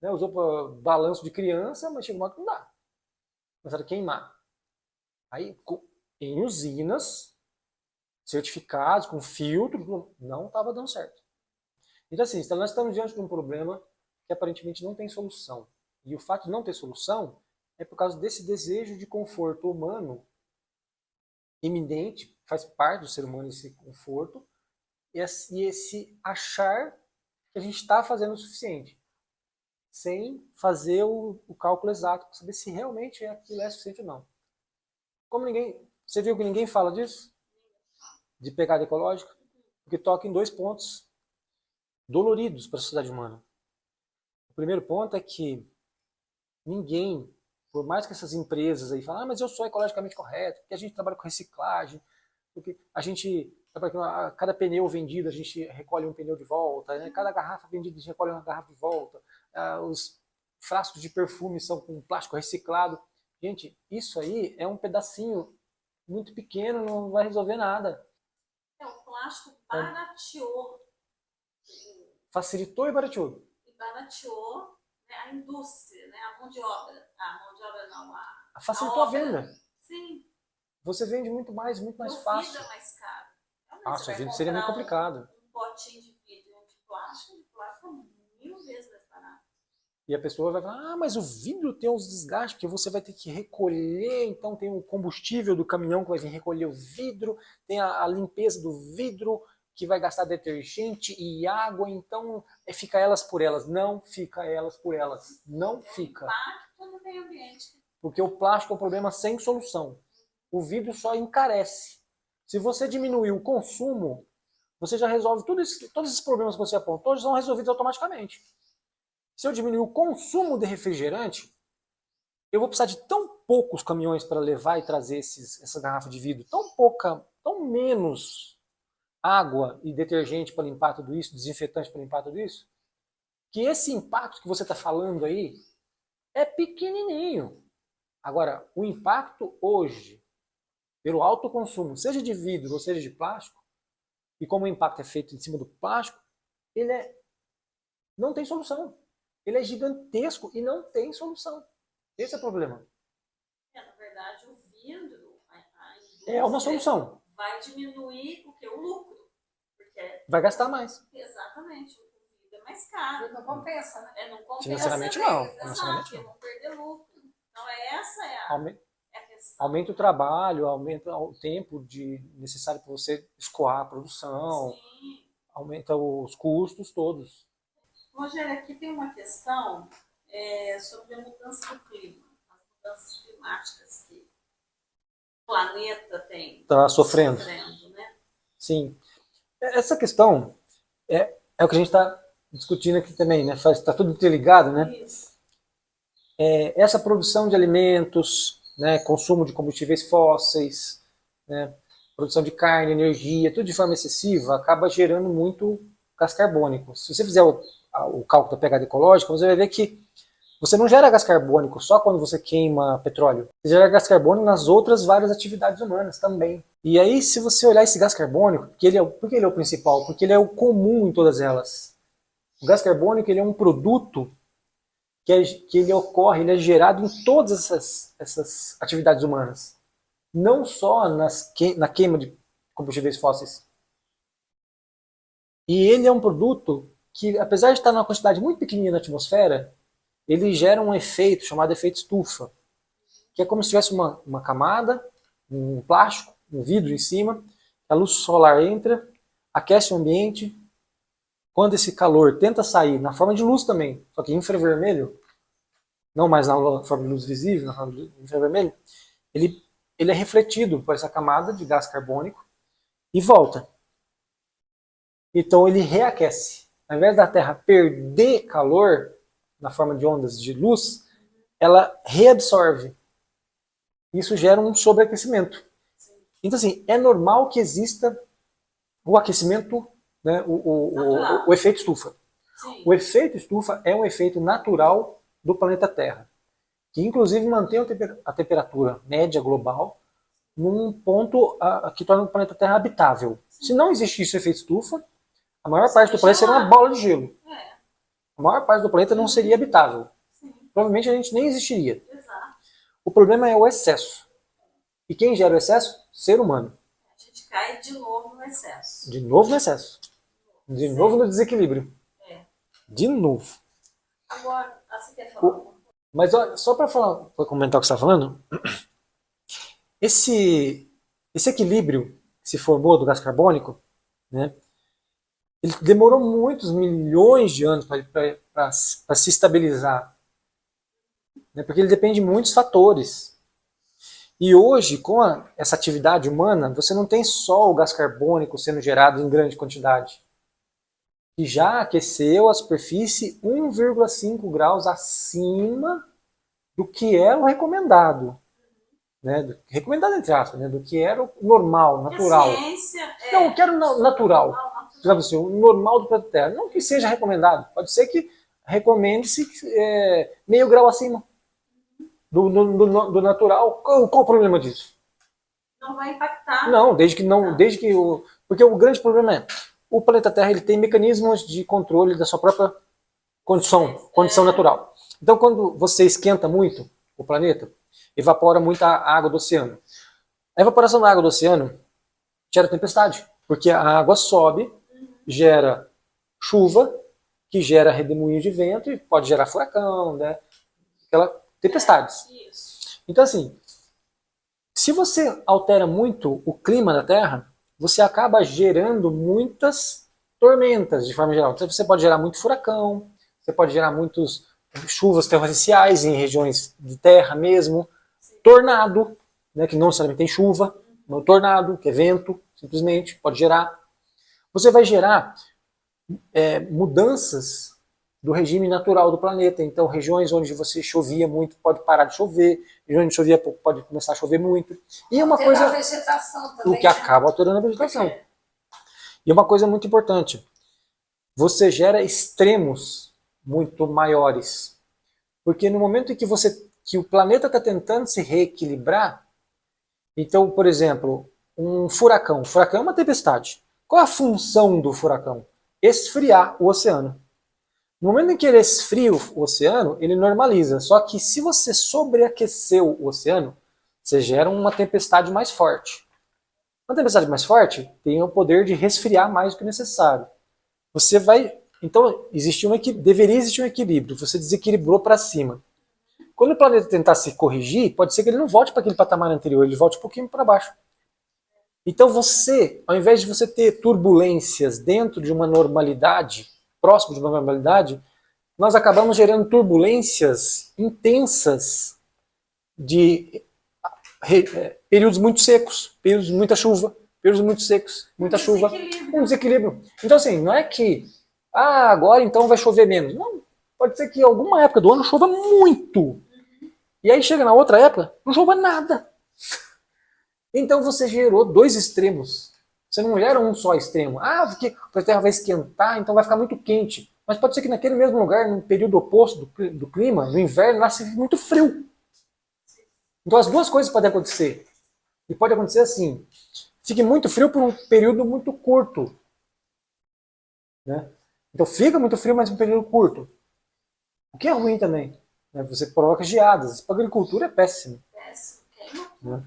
C: usou para balanço de criança, mas chegou uma hora que não dá. Começaram a queimar. Aí, em usinas, certificados, com filtro, não estava dando certo. Então, assim, nós estamos diante de um problema que aparentemente não tem solução. E o fato de não ter solução é por causa desse desejo de conforto humano iminente, faz parte do ser humano esse conforto, e esse achar que a gente está fazendo o suficiente, sem fazer o cálculo exato para saber se realmente aquilo é suficiente ou não. Você viu que ninguém fala disso? De pegada ecológica? Porque toca em 2 pontos doloridos para a sociedade humana. O primeiro ponto é que ninguém, por mais que essas empresas aí falem, mas eu sou ecologicamente correto, porque a gente trabalha com reciclagem, porque a gente, a cada pneu vendido a gente recolhe um pneu de volta, né? Cada garrafa vendida a gente recolhe uma garrafa de volta, os frascos de perfume são com plástico reciclado. Gente, isso aí é um pedacinho muito pequeno, não vai resolver nada.
A: O plástico barateou.
C: Facilitou e barateou.
A: E barateou, né, a indústria, né, a mão de obra. A mão de obra não,
C: facilitou a venda.
A: Sim.
C: Você vende muito mais fácil.
A: O vidro é mais caro.
C: O vidro seria meio complicado.
A: Um potinho de vidro e um de plástico é 1000 vezes mais barato.
C: E a pessoa vai falar, mas o vidro tem uns desgastes, porque você vai ter que recolher, então tem o combustível do caminhão que vai vir recolher o vidro, tem a limpeza do vidro, que vai gastar detergente e água, então fica elas por elas. Não fica elas por elas. Não fica.
A: Impacto no meio ambiente.
C: Porque o plástico é um problema sem solução. O vidro só encarece. Se você diminuir o consumo, você já resolve todos esses problemas que você apontou, já são resolvidos automaticamente. Se eu diminuir o consumo de refrigerante, eu vou precisar de tão poucos caminhões para levar e trazer essa garrafa de vidro, tão menos água e detergente para limpar tudo isso, desinfetante para limpar tudo isso, que esse impacto que você está falando aí é pequenininho. Agora, o impacto hoje, pelo alto consumo, seja de vidro ou seja de plástico, e como o impacto é feito em cima do plástico, não tem solução. Ele é gigantesco e não tem solução. Esse é o problema.
A: Na verdade, o vidro,
C: é uma solução.
A: Vai diminuir o lucro. Porque
C: vai gastar mais.
A: exatamente, o vidro é mais caro.
B: Não compensa, né?
A: Não compensa.
C: Financeiramente
A: né?
C: não,
A: Exato,
C: financeiramente não.
A: vão perder lucro. Então essa é é a questão.
C: Aumenta o trabalho, aumenta o tempo necessário para você escoar a produção,
A: Sim.
C: aumenta os custos todos.
A: Rogério, aqui tem uma questão sobre a mudança do clima, as mudanças climáticas que o planeta tem
C: Está sofrendo.
A: né?
C: Sim. Essa questão é o que a gente está discutindo aqui também, né? Está tudo interligado, né?
A: Isso.
C: Essa produção de alimentos, né? Consumo de combustíveis fósseis, né? Produção de carne, energia, tudo de forma excessiva, acaba gerando muito gás carbônico. Se você fizer o cálculo da pegada ecológica, você vai ver que você não gera gás carbônico só quando você queima petróleo. Você gera gás carbônico nas outras várias atividades humanas também. E aí, se você olhar esse gás carbônico, por que ele é o principal? Porque ele é o comum em todas elas. O gás carbônico ele é um produto que ele ocorre, ele é gerado em todas essas atividades humanas. Não só na queima de combustíveis fósseis. E ele é um produto que, apesar de estar numa quantidade muito pequenininha na atmosfera, ele gera um efeito chamado efeito estufa, que é como se tivesse uma camada, um plástico, um vidro em cima, a luz solar entra, aquece o ambiente, quando esse calor tenta sair na forma de luz também, só que infravermelho, não mais na forma de luz visível, na forma de infravermelho, ele é refletido por essa camada de gás carbônico e volta. Então ele reaquece. Ao invés da Terra perder calor na forma de ondas de luz, ela reabsorve. Isso gera um sobreaquecimento. Então, assim, é normal que exista o aquecimento, né, o efeito estufa.
A: Sim.
C: O efeito estufa é um efeito natural do planeta Terra, que inclusive mantém a temperatura média global num ponto que torna o planeta Terra habitável. Sim. Se não existisse o efeito estufa, a maior parte do planeta seria uma bola de gelo. A maior parte do planeta não seria habitável. Sim. Provavelmente a gente nem existiria.
A: Exato.
C: O problema é o excesso. E quem gera o excesso? Ser humano.
A: A gente cai de novo no excesso.
C: De novo no excesso. De novo no desequilíbrio. De novo.
A: Agora, você quer falar?
C: Mas olha, só para comentar o que você está falando, esse equilíbrio que se formou do gás carbônico, né, ele demorou muitos milhões de anos para se estabilizar, né, porque ele depende de muitos fatores. E hoje, com essa atividade humana, você não tem só o gás carbônico sendo gerado em grande quantidade, que já aqueceu a superfície 1,5 graus acima do que era o recomendado. Né? Recomendado entre aspas, né? Do que era o normal, natural.
A: A ciência
C: não, eu quero natural. Assim, o normal do planeta Terra. Não que seja recomendado. Pode ser que recomende-se meio grau acima do natural. Qual o problema disso?
A: Não vai impactar.
C: Não, porque o grande problema é o planeta Terra ele tem mecanismos de controle da sua própria condição natural. Então, quando você esquenta muito o planeta, evapora muita água do oceano. A evaporação da água do oceano gera tempestade, porque a água sobe, gera chuva, que gera redemoinho de vento e pode gerar furacão, né? Tempestades.
A: Isso.
C: Então, assim, se você altera muito o clima da Terra, você acaba gerando muitas tormentas, de forma geral. Então, você pode gerar muito furacão, você pode gerar muitas chuvas torrenciais em regiões de terra mesmo, tornado, né, que não necessariamente tem chuva, mas tornado, que é vento, simplesmente, pode gerar. Você vai gerar mudanças do regime natural do planeta. Então, regiões onde você chovia muito pode parar de chover, regiões onde chovia pouco pode começar a chover muito. E uma coisa,
B: a vegetação também,
C: o que acaba alterando a vegetação. E uma coisa muito importante, você gera extremos muito maiores. Porque no momento em que o planeta está tentando se reequilibrar, então, por exemplo, um furacão. O furacão é uma tempestade. Qual é a função do furacão? Esfriar o oceano. No momento em que ele esfria o oceano, ele normaliza. Só que se você sobreaqueceu o oceano, você gera uma tempestade mais forte. Uma tempestade mais forte tem o poder de resfriar mais do que necessário. Você vai... Então, deveria existir um equilíbrio. Você desequilibrou para cima. Quando o planeta tentar se corrigir, pode ser que ele não volte para aquele patamar anterior, ele volte um pouquinho para baixo. Então você, ao invés de você ter turbulências dentro de uma normalidade, próximo de uma normalidade, nós acabamos gerando turbulências intensas de períodos muito secos, períodos de muita chuva, períodos muito secos, muita chuva, um desequilíbrio. Então assim, não é que agora então vai chover menos. Não, pode ser que em alguma época do ano chova muito. E aí chega na outra época, não chova nada. Então você gerou dois extremos. Você não gera um só extremo. Porque a Terra vai esquentar, então vai ficar muito quente. Mas pode ser que naquele mesmo lugar, no período oposto do clima, no inverno, lá seja muito frio. Então as duas coisas podem acontecer. E pode acontecer assim, fique muito frio por um período muito curto. Né? Então fica muito frio, mas um período curto. O que é ruim também. Né? Você provoca geadas. Para a agricultura é péssimo. Né?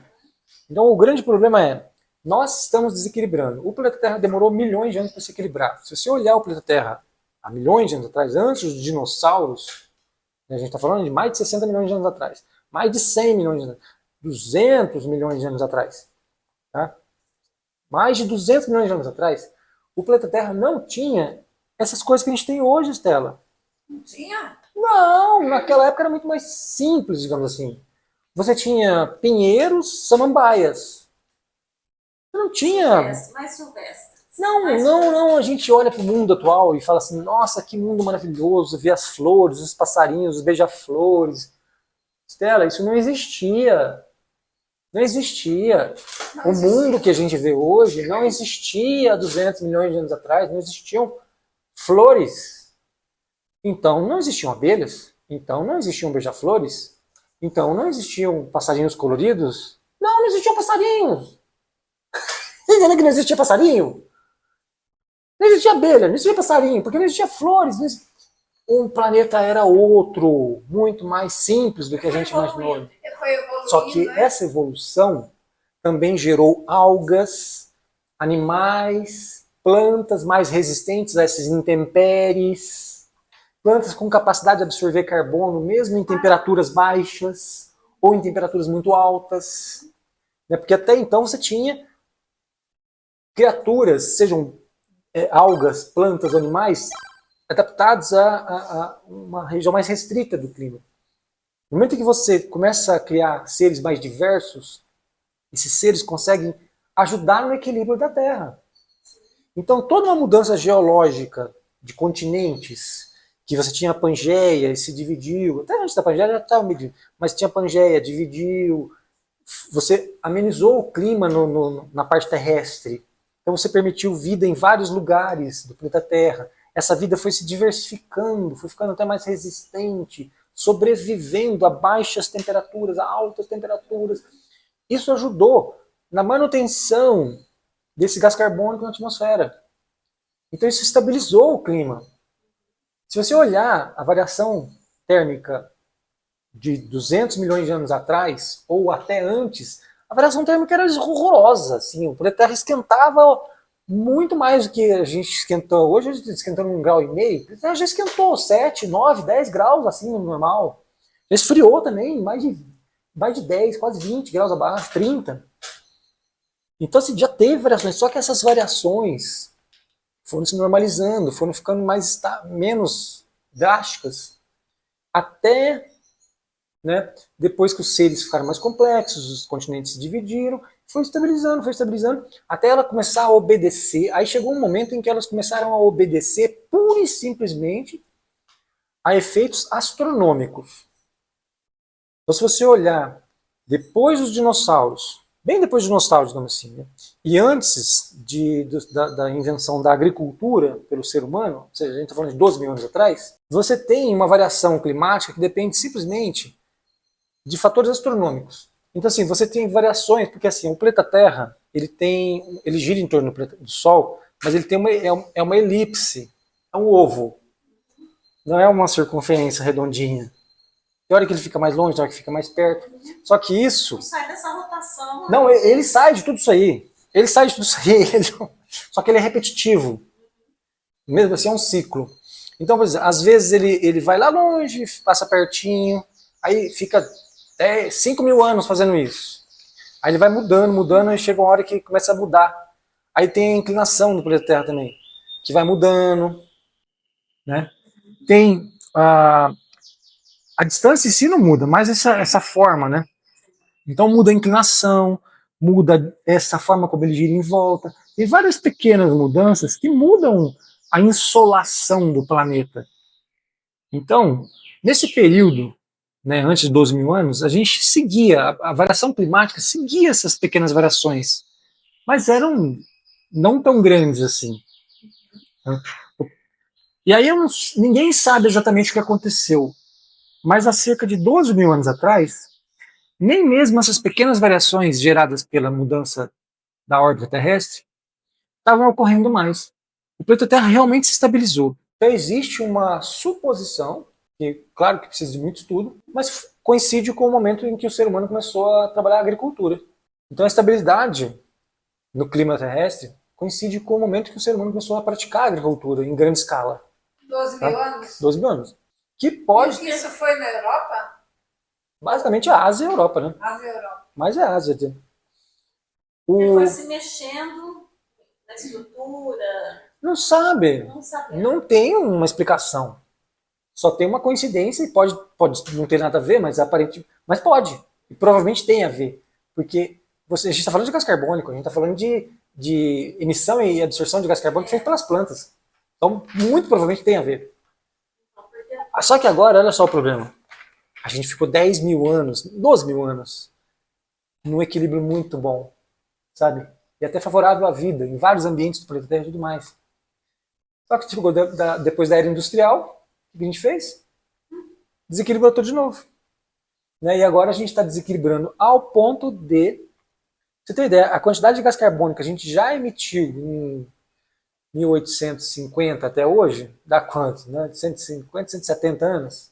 C: Então o grande problema é, nós estamos desequilibrando. O planeta Terra demorou milhões de anos para se equilibrar. Se você olhar o planeta Terra há milhões de anos atrás, antes dos dinossauros, né, a gente está falando de mais de 60 milhões de anos atrás, mais de 100 milhões de anos, 200 milhões de anos atrás, tá? Mais de 200 milhões de anos atrás, o planeta Terra não tinha essas coisas que a gente tem hoje, Estela.
B: Não tinha?
C: Não, naquela época era muito mais simples, digamos assim. Você tinha pinheiros, samambaias. Você não tinha...
A: Mais silvestre.
C: Não, a gente olha para o mundo atual e fala assim, nossa, que mundo maravilhoso, ver as flores, os passarinhos, os beija-flores. Estela, isso não existia. Não existia. O mundo que a gente vê hoje não existia há 200 milhões de anos atrás, não existiam flores. Então não existiam abelhas, então não existiam beija-flores, então não existiam passarinhos coloridos. Não existiam passarinhos. Você entendeu que não existia passarinho? Não existia abelha, não existia passarinho, porque não existia flores. Não existia... O planeta era outro, muito mais simples do que a gente imaginou. Só que essa evolução também gerou algas, animais, plantas mais resistentes a essas intempéries, plantas com capacidade de absorver carbono, mesmo em temperaturas baixas ou em temperaturas muito altas. Porque até então você tinha criaturas, sejam algas, plantas, animais, adaptados a uma região mais restrita do clima. No momento em que você começa a criar seres mais diversos, esses seres conseguem ajudar no equilíbrio da Terra. Então toda uma mudança geológica de continentes, que você tinha a Pangeia e se dividiu, até antes da Pangeia já estava medido, mas tinha a Pangeia, dividiu, você amenizou o clima na parte terrestre. Então você permitiu vida em vários lugares do planeta Terra. Essa vida foi se diversificando, foi ficando até mais resistente, sobrevivendo a baixas temperaturas, a altas temperaturas. Isso ajudou na manutenção desse gás carbônico na atmosfera. Então isso estabilizou o clima. Se você olhar a variação térmica de 200 milhões de anos atrás, ou até antes, a variação térmica era horrorosa. Assim, o planeta Terra esquentava muito mais do que a gente esquentou. Hoje a gente está esquentando 1,5 grau. O planeta Terra já esquentou 7, 9, 10 graus, assim, no normal. Já esfriou também, mais de 10, quase 20 graus abaixo, 30. Então assim, já teve variações, só que essas variações foram se normalizando, foram ficando menos drásticas, até... Né? Depois que os seres ficaram mais complexos, os continentes se dividiram, foi estabilizando, até ela começar a obedecer. Aí chegou um momento em que elas começaram a obedecer pura e simplesmente a efeitos astronômicos. Então se você olhar depois dos dinossauros, bem depois dos dinossauros, digamos assim, né? E antes da invenção da agricultura pelo ser humano, ou seja, a gente está falando de 12 mil anos atrás, você tem uma variação climática que depende simplesmente de fatores astronômicos. Então assim, você tem variações, porque assim, o planeta Terra, ele gira em torno do Sol, mas ele tem uma elipse, é um ovo, não é uma circunferência redondinha. Tem hora que ele fica mais longe, tem hora que fica mais perto. Só que isso...
A: Não sai dessa rotação.
C: Não, ele sai de tudo isso aí. ele sai do relho, só que ele é repetitivo. Mesmo assim, é um ciclo. Então, por exemplo, às vezes ele vai lá longe, passa pertinho, aí fica 5 mil anos fazendo isso. Aí ele vai mudando, mudando, e chega uma hora que começa a mudar. Aí tem a inclinação do planeta Terra também, que vai mudando, né? Tem a distância em si não muda, mas essa forma, né? Então muda a inclinação, muda essa forma como ele gira em volta. Tem várias pequenas mudanças que mudam a insolação do planeta. Então, nesse período, né, antes de 12 mil anos, a gente seguia, a variação climática seguia essas pequenas variações, mas eram não tão grandes assim. E aí ninguém sabe exatamente o que aconteceu, mas há cerca de 12 mil anos atrás, nem mesmo essas pequenas variações geradas pela mudança da órbita terrestre estavam ocorrendo mais. O planeta Terra realmente se estabilizou. Então existe uma suposição, que claro que precisa de muito estudo, mas coincide com o momento em que o ser humano começou a trabalhar a agricultura. Então a estabilidade no clima terrestre coincide com o momento que o ser humano começou a praticar a agricultura em grande escala.
B: 12 mil anos?
C: 12 mil anos. Que pode...
B: E isso foi na Europa?
C: Basicamente a Ásia e a Europa, né?
B: Ásia e Europa.
C: Mas é a Ásia.
A: Ele foi se mexendo na estrutura.
C: Não sabe.
A: Não sabe.
C: Não tem uma explicação. Só tem uma coincidência e pode não ter nada a ver, mas aparentemente. Mas pode. E provavelmente tem a ver. Porque a gente está falando de gás carbônico, a gente está falando de emissão e absorção de gás carbônico feito pelas plantas. Então, muito provavelmente tem a ver. Só que agora, olha só o problema. A gente ficou 10 mil anos, 12 mil anos, num equilíbrio muito bom, sabe? E até favorável à vida, em vários ambientes do planeta Terra e tudo mais. Só que chegou depois da era industrial, o que a gente fez? Desequilibrou tudo de novo. Né? E agora a gente está desequilibrando ao ponto de... Você tem ideia, a quantidade de gás carbônico que a gente já emitiu em 1850 até hoje, dá quanto? Né? 150, 170 anos?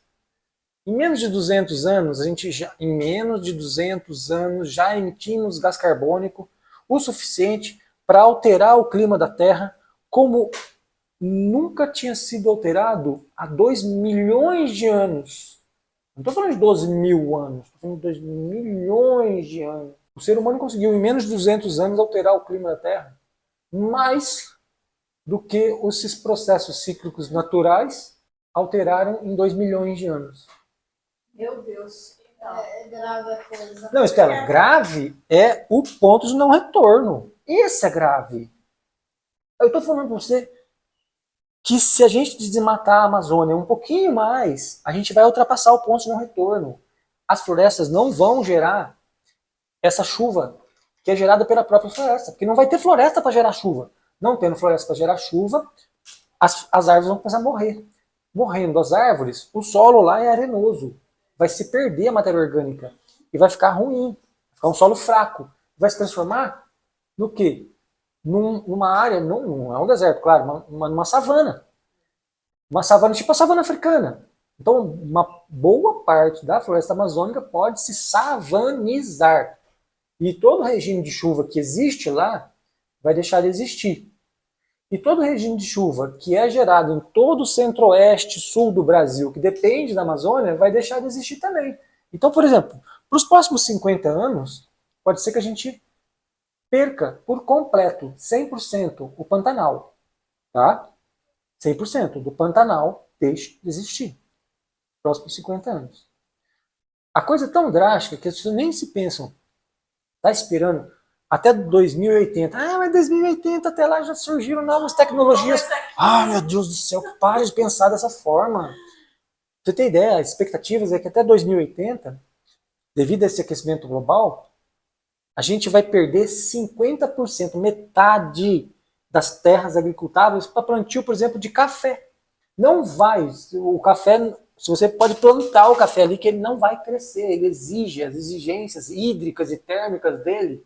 C: Em menos de 200 anos, em menos de 200 anos, já emitimos gás carbônico o suficiente para alterar o clima da Terra como nunca tinha sido alterado há 2 milhões de anos. Não estou falando de 12 mil anos, estou falando de 2 milhões de anos. O ser humano conseguiu, em menos de 200 anos, alterar o clima da Terra mais do que esses processos cíclicos naturais alteraram em 2 milhões de anos.
B: Meu Deus. É grave a coisa.
C: Não, Estela, grave é o ponto de não retorno. Esse é grave. Eu estou falando para você que se a gente desmatar a Amazônia um pouquinho mais, a gente vai ultrapassar o ponto de não retorno. As florestas não vão gerar essa chuva que é gerada pela própria floresta, porque não vai ter floresta para gerar chuva. Não tendo floresta para gerar chuva, as árvores vão começar a morrer. Morrendo as árvores, o solo lá é arenoso. Vai se perder a matéria orgânica e vai ficar ruim, vai ficar um solo fraco. Vai se transformar no quê? Numa área, não é um deserto, claro, numa savana. Uma savana tipo a savana africana. Então, uma boa parte da floresta amazônica pode se savanizar. E todo o regime de chuva que existe lá vai deixar de existir. E todo o regime de chuva que é gerado em todo o centro-oeste, sul do Brasil, que depende da Amazônia, vai deixar de existir também. Então, por exemplo, para os próximos 50 anos, pode ser que a gente perca por completo, 100%, o Pantanal. Tá? 100% do Pantanal deixe de existir. Nos próximos 50 anos. A coisa é tão drástica que as pessoas nem se pensam. Está esperando até 2080. Ah, mas 2080 até lá já surgiram novas tecnologias. Ah, meu Deus do céu, pare de pensar dessa forma. Pra você ter ideia, as expectativas é que até 2080, devido a esse aquecimento global, a gente vai perder 50%, metade das terras agricultáveis para plantio, por exemplo, de café. Não vai, o café, se você pode plantar o café ali, que ele não vai crescer, ele exige, as exigências hídricas e térmicas dele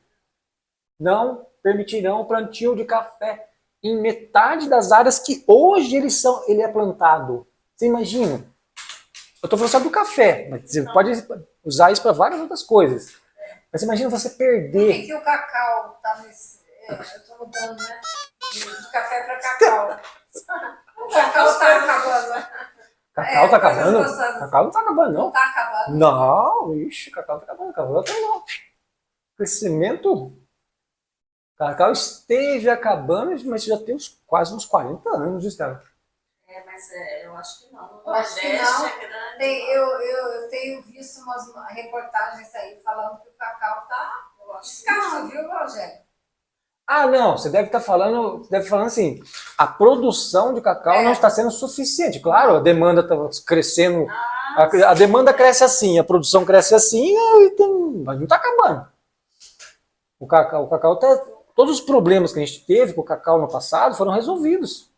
C: não permitirão o plantio de café em metade das áreas que hoje ele é plantado. Você imagina? Eu estou falando só do café, mas você pode usar isso para várias outras coisas. Mas imagina você perder...
B: Por que o cacau está eu tô mudando, né? De café para cacau. O cacau tá acabando, né?
C: Cacau tá
B: coisas
C: acabando?
B: gostosas.
C: Cacau não tá acabando, não.
B: Não tá acabando.
C: Não, ixi, cacau tá acabando. Cacau tá não. Crescimento. Cacau esteve acabando, mas já tem quase uns 40 anos, Estela.
A: Mas eu acho que não. No
B: Eu acho que
A: Nordeste
B: não.
A: é grande.
B: Eu tenho visto umas reportagens aí falando que o cacau tá escasso, viu, Rogério?
C: Ah, não, você deve estar falando, assim, a produção de cacau não está sendo suficiente. Claro, a demanda está crescendo, a demanda cresce assim, a produção cresce assim, mas não está acabando. O cacau tá, todos os problemas que a gente teve com o cacau no passado foram resolvidos.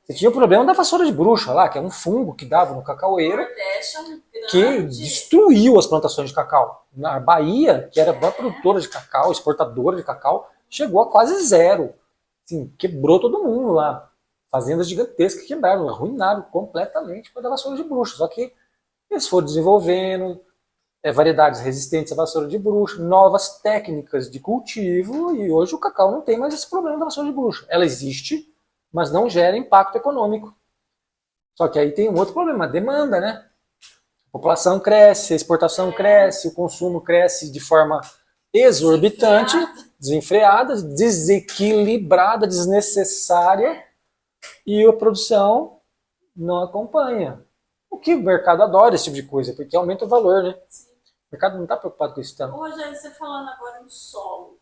C: Você tinha o problema da vassoura de bruxa lá, que é um fungo que dava no cacaueiro,
A: Nordeste é um
C: que
A: grande...
C: destruiu as plantações de cacau. Na Bahia, que era uma produtora de cacau, exportadora de cacau, chegou a quase zero. Assim, quebrou todo mundo lá. Fazendas gigantescas quebraram, arruinaram completamente por causa da vassoura de bruxa. Só que eles foram desenvolvendo variedades resistentes à vassoura de bruxa, novas técnicas de cultivo, e hoje o cacau não tem mais esse problema da vassoura de bruxa. Ela existe, mas não gera impacto econômico. Só que aí tem um outro problema, a demanda, né? A população cresce, a exportação cresce, o consumo cresce de forma exorbitante, desenfreada, desequilibrada, desnecessária, e a produção não acompanha. O que o mercado adora esse tipo de coisa, porque aumenta o valor, né?
A: Sim.
C: O mercado não está preocupado com isso tanto.
A: Rogério, você falando agora no solo,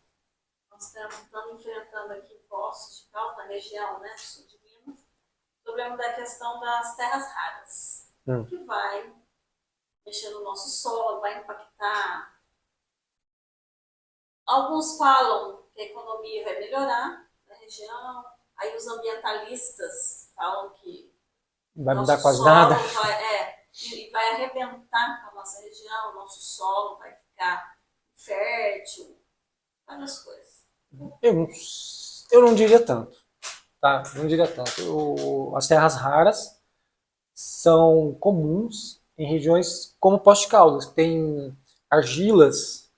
A: nós estamos enfrentando aqui em Poços de Caldas, na região, né, sul de Minas, o problema da questão das terras raras, que vai mexer no nosso solo, vai impactar. Alguns falam que a economia vai melhorar na região, aí os ambientalistas falam que
C: Vai
A: nosso
C: mudar quase
A: solo
C: nada.
A: vai arrebentar com a nossa região, nosso solo vai ficar fértil, várias coisas.
C: Eu não diria tanto. Tá? Não diria tanto. As terras raras são comuns em regiões como Poços de Caldas, que tem argilas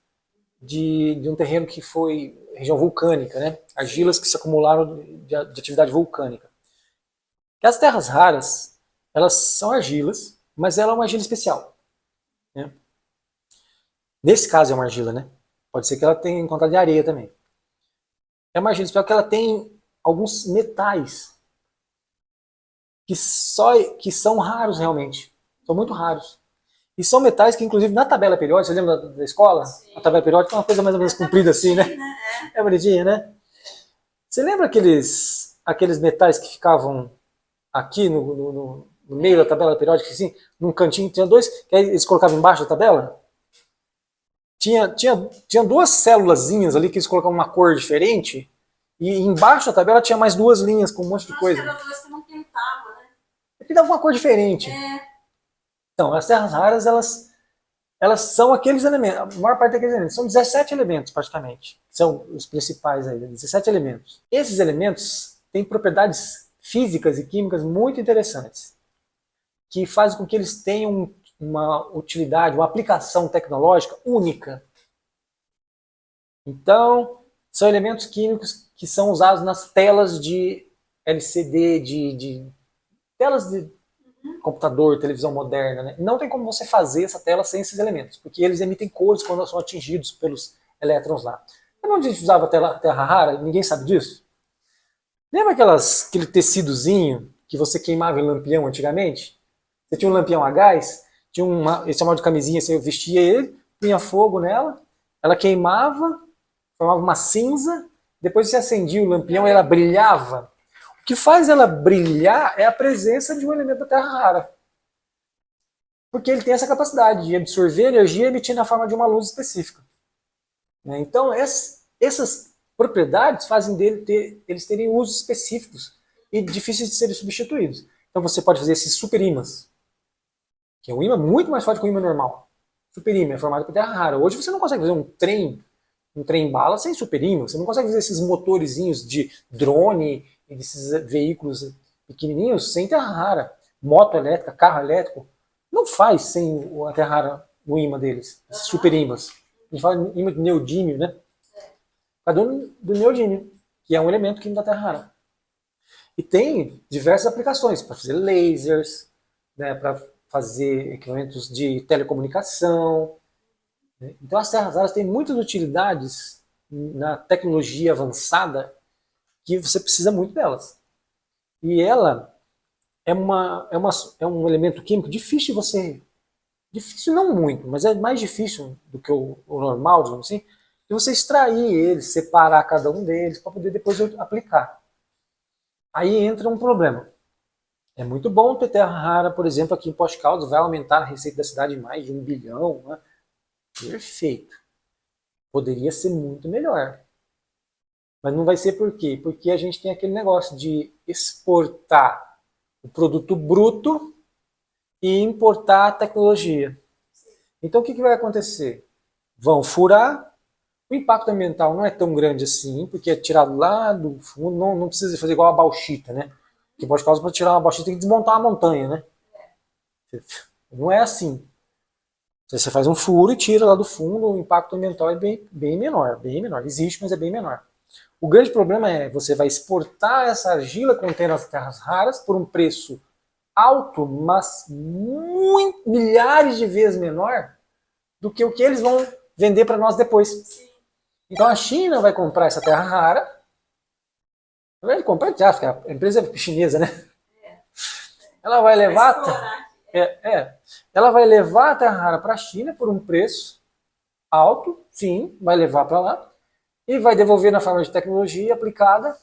C: de um terreno que foi região vulcânica, né? Argilas que se acumularam de atividade vulcânica. E as terras raras, elas são argilas, mas ela é uma argila especial, né? Nesse caso é uma argila, né? Pode ser que ela tenha encontrado de areia também. É uma argila especial que ela tem alguns metais que são raros realmente. São muito raros. E são metais que, inclusive, na tabela periódica, você lembra da escola? Sim. A tabela periódica é uma coisa mais ou menos comprida assim, né? É bonitinha, né? Você lembra aqueles metais que ficavam aqui no meio da tabela periódica, assim? Num cantinho, tinha dois, que aí eles colocavam embaixo da tabela? Tinha duas célulazinhas ali que eles colocavam uma cor diferente, e embaixo da tabela tinha mais duas linhas com um monte de coisa.
A: Acho que eram duas que não pintavam, né?
C: Que dava uma cor diferente. Então, as terras raras, elas são aqueles elementos, a maior parte daqueles elementos, são 17 elementos praticamente, são os principais aí, 17 elementos. Esses elementos têm propriedades físicas e químicas muito interessantes, que fazem com que eles tenham uma utilidade, uma aplicação tecnológica única. Então, são elementos químicos que são usados nas telas de LCD, de telas de computador, televisão moderna, né? Não tem como você fazer essa tela sem esses elementos, porque eles emitem cores quando são atingidos pelos elétrons lá. Lembra onde a gente usava terra rara? Ninguém sabe disso? Lembra aquele tecidozinho que você queimava em lampião antigamente? Você tinha um lampião a gás, eles chamavam de camisinha, você vestia ele, punha fogo nela, ela queimava, formava uma cinza, depois você acendia o lampião e ela brilhava. O que faz ela brilhar é a presença de um elemento da terra rara. Porque ele tem essa capacidade de absorver energia e emitir na forma de uma luz específica. Então, essas propriedades fazem eles terem usos específicos e difíceis de serem substituídos. Então, você pode fazer esses superímãs, que é um ímã muito mais forte que um ímã normal. Superímã é formado por terra rara. Hoje você não consegue fazer um trem-bala sem superímã. Você não consegue fazer esses motorizinhos de drone e desses veículos pequenininhos sem terra rara. Moto elétrica, carro elétrico, não faz sem a terra rara, o ímã deles, esses superímãs. A gente fala ímã de neodímio, né? Cada um do neodímio. que é um elemento químico da terra rara. E tem diversas aplicações para fazer lasers, né, para fazer equipamentos de telecomunicação. Né? Então as terras raras têm muitas utilidades na tecnologia avançada que você precisa muito delas. E ela é um elemento químico difícil de você... Difícil não muito, mas é mais difícil do que o normal, digamos assim, de você extrair eles, separar cada um deles, para poder depois aplicar. Aí entra um problema. É muito bom ter terra rara, por exemplo, aqui em Poços de Caldas, vai aumentar a receita da cidade em mais de 1 bilhão. Né? Perfeito. Poderia ser muito melhor. Mas não vai ser por quê? Porque a gente tem aquele negócio de exportar o produto bruto e importar a tecnologia. Então o que vai acontecer? Vão furar, o impacto ambiental não é tão grande assim, porque é tirado lá do fundo, não precisa fazer igual a bauxita, né? Porque pode causar para tirar uma bauxita tem que desmontar uma montanha, né? Não é assim. Você faz um furo e tira lá do fundo, o impacto ambiental é bem menor, bem menor. Existe, mas é bem menor. O grande problema é você vai exportar essa argila contendo as terras raras por um preço alto, mas milhares de vezes menor do que o que eles vão vender para nós depois.
A: Sim.
C: Então a China vai comprar essa terra rara, vai comprar, já, a empresa é chinesa, né? Ela vai levar, ela vai levar a terra rara para a China por um preço alto, sim, vai levar para lá e vai devolver na forma de tecnologia aplicada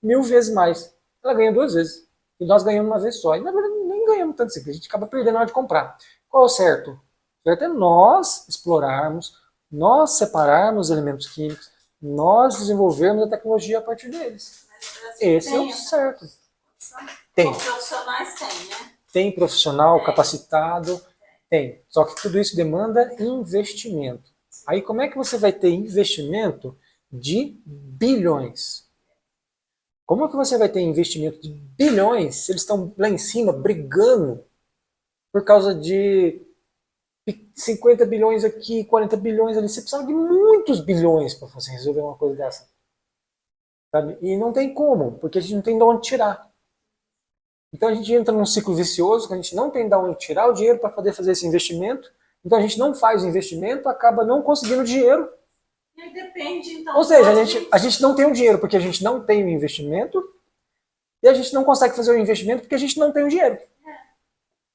C: 1000 vezes mais. Ela ganha 2 vezes. E nós ganhamos uma vez só. E na verdade nem ganhamos tanto assim, a gente acaba perdendo na hora de comprar. Qual é o certo? O certo é nós explorarmos, nós separarmos elementos químicos, nós desenvolvermos a tecnologia a partir deles. Esse é o certo. Tem.
A: Os profissionais têm, né?
C: Tem profissional capacitado, tem. Só que tudo isso demanda investimento. Aí como é que você vai ter investimento de bilhões? Como é que você vai ter investimento de bilhões se eles estão lá em cima brigando por causa de 50 bilhões aqui, 40 bilhões ali? Você precisa de muitos bilhões para você resolver uma coisa dessa. Sabe? E não tem como, porque a gente não tem de onde tirar. Então a gente entra num ciclo vicioso que a gente não tem de onde tirar o dinheiro para poder fazer esse investimento. Então a gente não faz o investimento, acaba não conseguindo dinheiro.
A: E depende, então.
C: Ou seja, a gente não tem o dinheiro porque a gente não tem o investimento e a gente não consegue fazer o investimento porque a gente não tem o dinheiro.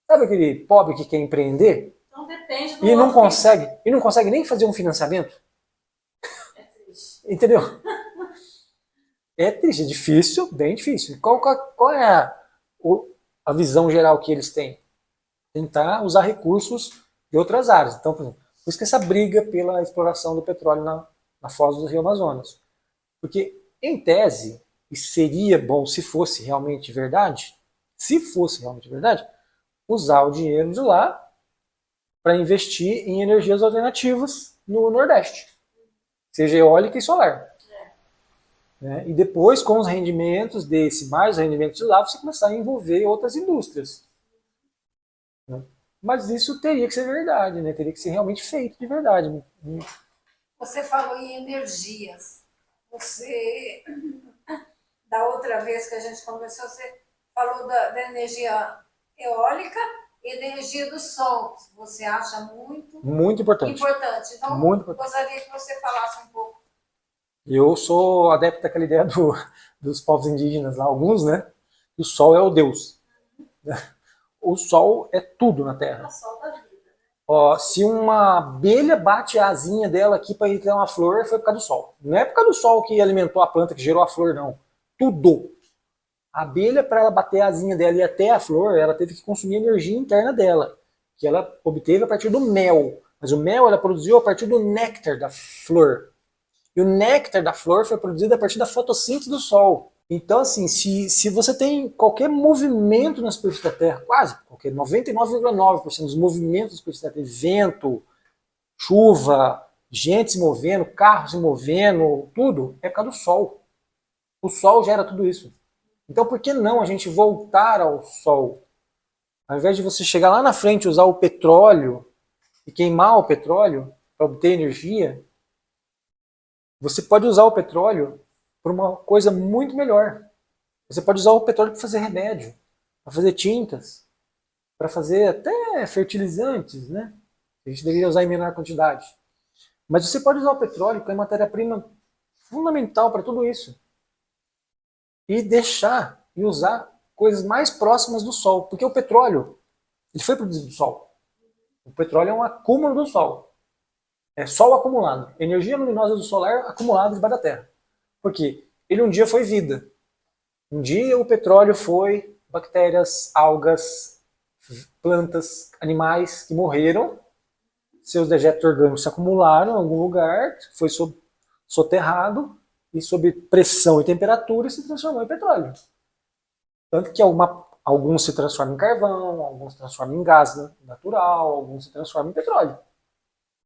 C: Sabe aquele pobre que quer empreender
A: Então depende do
C: e não consegue nem fazer um financiamento?
A: É triste.
C: Entendeu? É triste, é difícil, bem difícil. Qual é a visão geral que eles têm? Tentar usar recursos de outras áreas. Então, por exemplo, por isso que essa briga pela exploração do petróleo na foz do Rio Amazonas. Porque, em tese, e seria bom se fosse realmente verdade, usar o dinheiro de lá para investir em energias alternativas no Nordeste. Seja eólica e solar. Né? E depois, com os rendimentos mais os rendimentos de lá, você começar a envolver outras indústrias. Né? Mas isso teria que ser verdade, né? Teria que ser realmente feito de verdade.
B: Você falou em energias. Da outra vez que a gente conversou, você falou da energia eólica e da energia do sol, que você acha muito
C: importante.
B: Então,
C: muito importante.
B: Gostaria que você falasse um pouco.
C: Eu sou adepto daquela ideia dos povos indígenas lá, alguns, né? Que o sol é o Deus. O sol é tudo na Terra.
A: É o sol da vida.
C: Ó, se uma abelha bate a asinha dela aqui para ir criar uma flor, foi por causa do sol. Não é por causa do sol que alimentou a planta, que gerou a flor, não. Tudo. A abelha, para ela bater a asinha dela e ir até a flor, ela teve que consumir a energia interna dela, que ela obteve a partir do mel. Mas o mel ela produziu a partir do néctar da flor. E o néctar da flor foi produzido a partir da fotossíntese do sol. Então, assim, se você tem qualquer movimento na superfície da Terra, quase, 99,9% dos movimentos na superfície da Terra, vento, chuva, gente se movendo, carro se movendo, tudo, é por causa do Sol. O Sol gera tudo isso. Então, por que não a gente voltar ao Sol? Ao invés de você chegar lá na frente e usar o petróleo e queimar o petróleo para obter energia, você pode usar o petróleo por uma coisa muito melhor. Você pode usar o petróleo para fazer remédio, para fazer tintas, para fazer até fertilizantes, né? A gente deveria usar em menor quantidade. Mas você pode usar o petróleo, que é matéria-prima fundamental para tudo isso. E deixar e usar coisas mais próximas do Sol. Porque o petróleo, ele foi produzido do Sol. O petróleo é um acúmulo do Sol. É Sol acumulado. Energia luminosa do solar acumulada debaixo da Terra. Porque ele um dia foi vida. Um dia o petróleo foi bactérias, algas, plantas, animais que morreram. Seus dejetos orgânicos se acumularam em algum lugar, foi soterrado e sob pressão e temperatura se transformou em petróleo. Tanto que alguns se transformam em carvão, alguns se transformam em gás natural, alguns se transformam em petróleo.